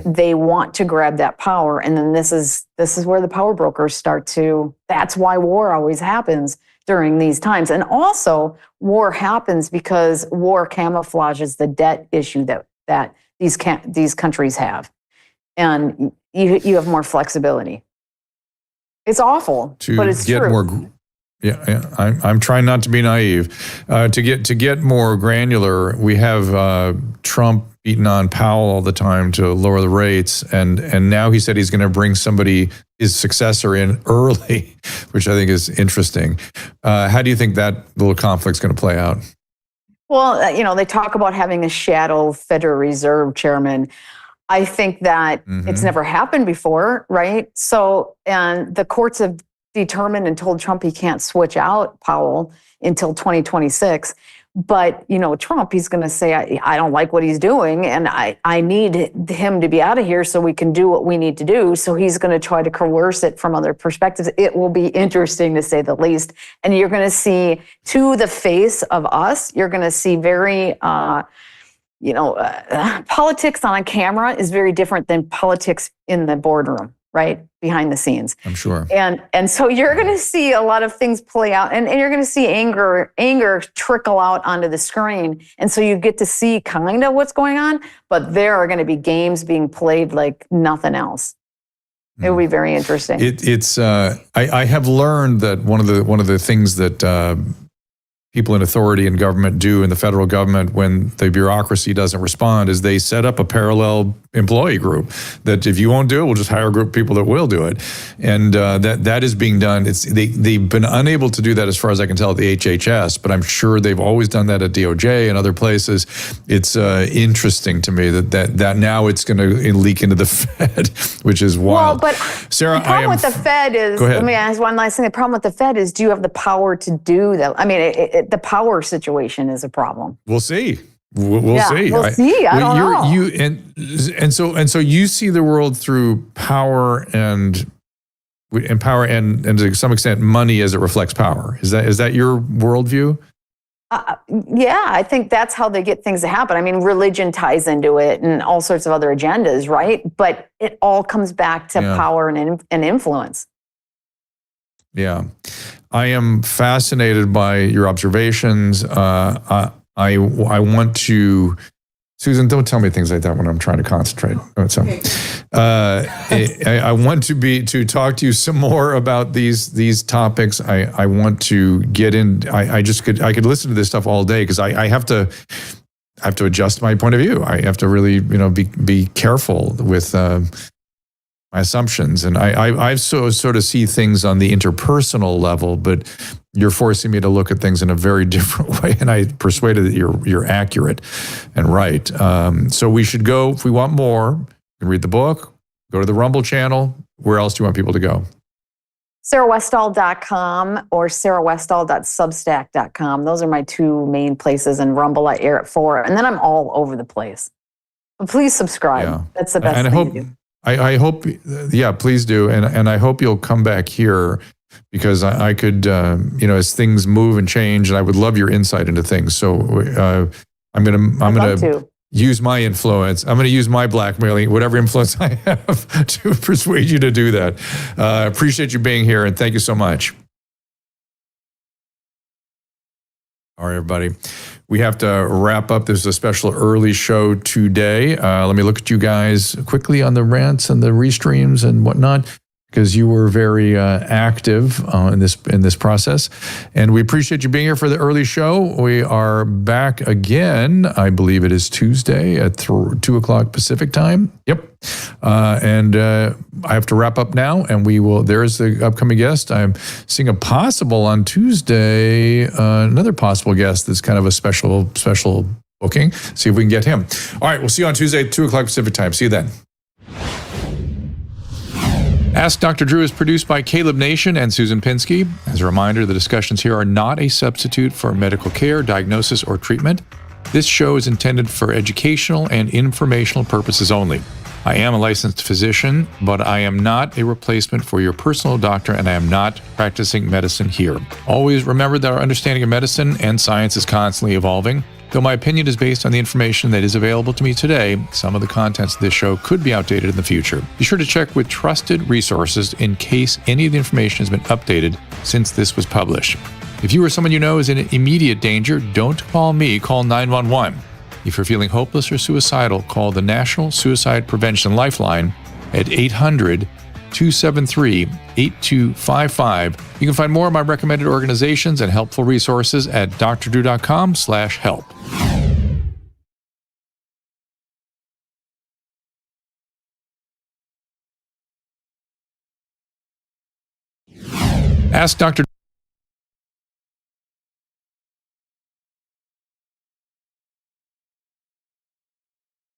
they want to grab that power. And then this is where the power brokers start to. That's why war always happens during these times. And also, war happens because war camouflages the debt issue that these countries have, and you have more flexibility. It's awful, but it's true. I'm trying not to be naive. To get more granular, we have Trump beating on Powell all the time to lower the rates, and now he said he's going to bring his successor in early, which I think is interesting. How do you think that little conflict's going to play out? Well, you know, they talk about having a shadow Federal Reserve chairman. I think that it's never happened before, right? So, and the courts have determined and told Trump he can't switch out Powell until 2026. But, Trump, he's going to say, I don't like what he's doing, and I need him to be out of here so we can do what we need to do. So he's going to try to coerce it from other perspectives. It will be interesting, to say the least. And you're going to see, to the face of us, you're going to see very, politics on a camera is very different than politics in the boardroom, right? Behind the scenes. I'm sure. And so you're going to see a lot of things play out, and you're going to see anger trickle out onto the screen. And so you get to see kind of what's going on, but there are going to be games being played like nothing else. It will be very interesting. I have learned that one of the things that people in authority and government do in the federal government when the bureaucracy doesn't respond is they set up a parallel employee group that if you won't do it, we'll just hire a group of people that will do it. And that is being done. They've been unable to do that as far as I can tell at the HHS, but I'm sure they've always done that at DOJ and other places. It's interesting to me that now it's going to leak into the Fed, which is wild. Well, but Sarah, the problem with the Fed is, let me ask one last thing. The problem with the Fed is, do you have the power to do that? I mean, the power situation is a problem. We'll see. We'll see. We'll see. I don't know. And so you see the world through power and to some extent money as it reflects power. Is that your worldview? Yeah, I think that's how they get things to happen. I mean, religion ties into it and all sorts of other agendas, right? But it all comes back to power and influence. Yeah. I am fascinated by your observations. I want to, Susan, don't tell me things like that when I'm trying to concentrate. I want to talk to you some more about these topics. I want to get in. I could listen to this stuff all day because I have to adjust my point of view. I have to really be careful with my assumptions, and I sort of see things on the interpersonal level, but you're forcing me to look at things in a very different way, and I'm persuaded that you're accurate and right. So we should go, if we want more, you can read the book, go to the Rumble channel. Where else do you want people to go? SarahWestall.com or SarahWestall.substack.com. Those are my two main places, and Rumble I air at 4, and then I'm all over the place. But please subscribe. Yeah. That's the best thing to do. I hope, please do. And I hope you'll come back here because I could, as things move and change, and I would love your insight into things. So I'm going to use my influence. I'm going to use my blackmailing, whatever influence I have to persuade you to do that. Appreciate you being here, and thank you so much. All right, everybody. We have to wrap up. There's a special early show today. Let me look at you guys quickly on the rants and the restreams and whatnot, because you were very active in this process. And we appreciate you being here for the early show. We are back again. I believe it is Tuesday at 2 o'clock Pacific time. Yep. And I have to wrap up now, and there is the upcoming guest. I'm seeing a possible on Tuesday, another possible guest that's kind of a special booking. See if we can get him. All right, we'll see you on Tuesday at 2 o'clock Pacific time. See you then. Ask Dr. Drew is produced by Caleb Nation and Susan Pinsky. As a reminder, the discussions here are not a substitute for medical care, diagnosis, or treatment. This show is intended for educational and informational purposes only. I am a licensed physician, but I am not a replacement for your personal doctor, and I am not practicing medicine here. Always remember that our understanding of medicine and science is constantly evolving. Though my opinion is based on the information that is available to me today, some of the contents of this show could be outdated in the future. Be sure to check with trusted resources in case any of the information has been updated since this was published. If you or someone you know is in immediate danger, don't call me, call 911. If you're feeling hopeless or suicidal, call the National Suicide Prevention Lifeline at 800-273-8255. You can find more of my recommended organizations and helpful resources at drdrew.com/help. Ask Dr.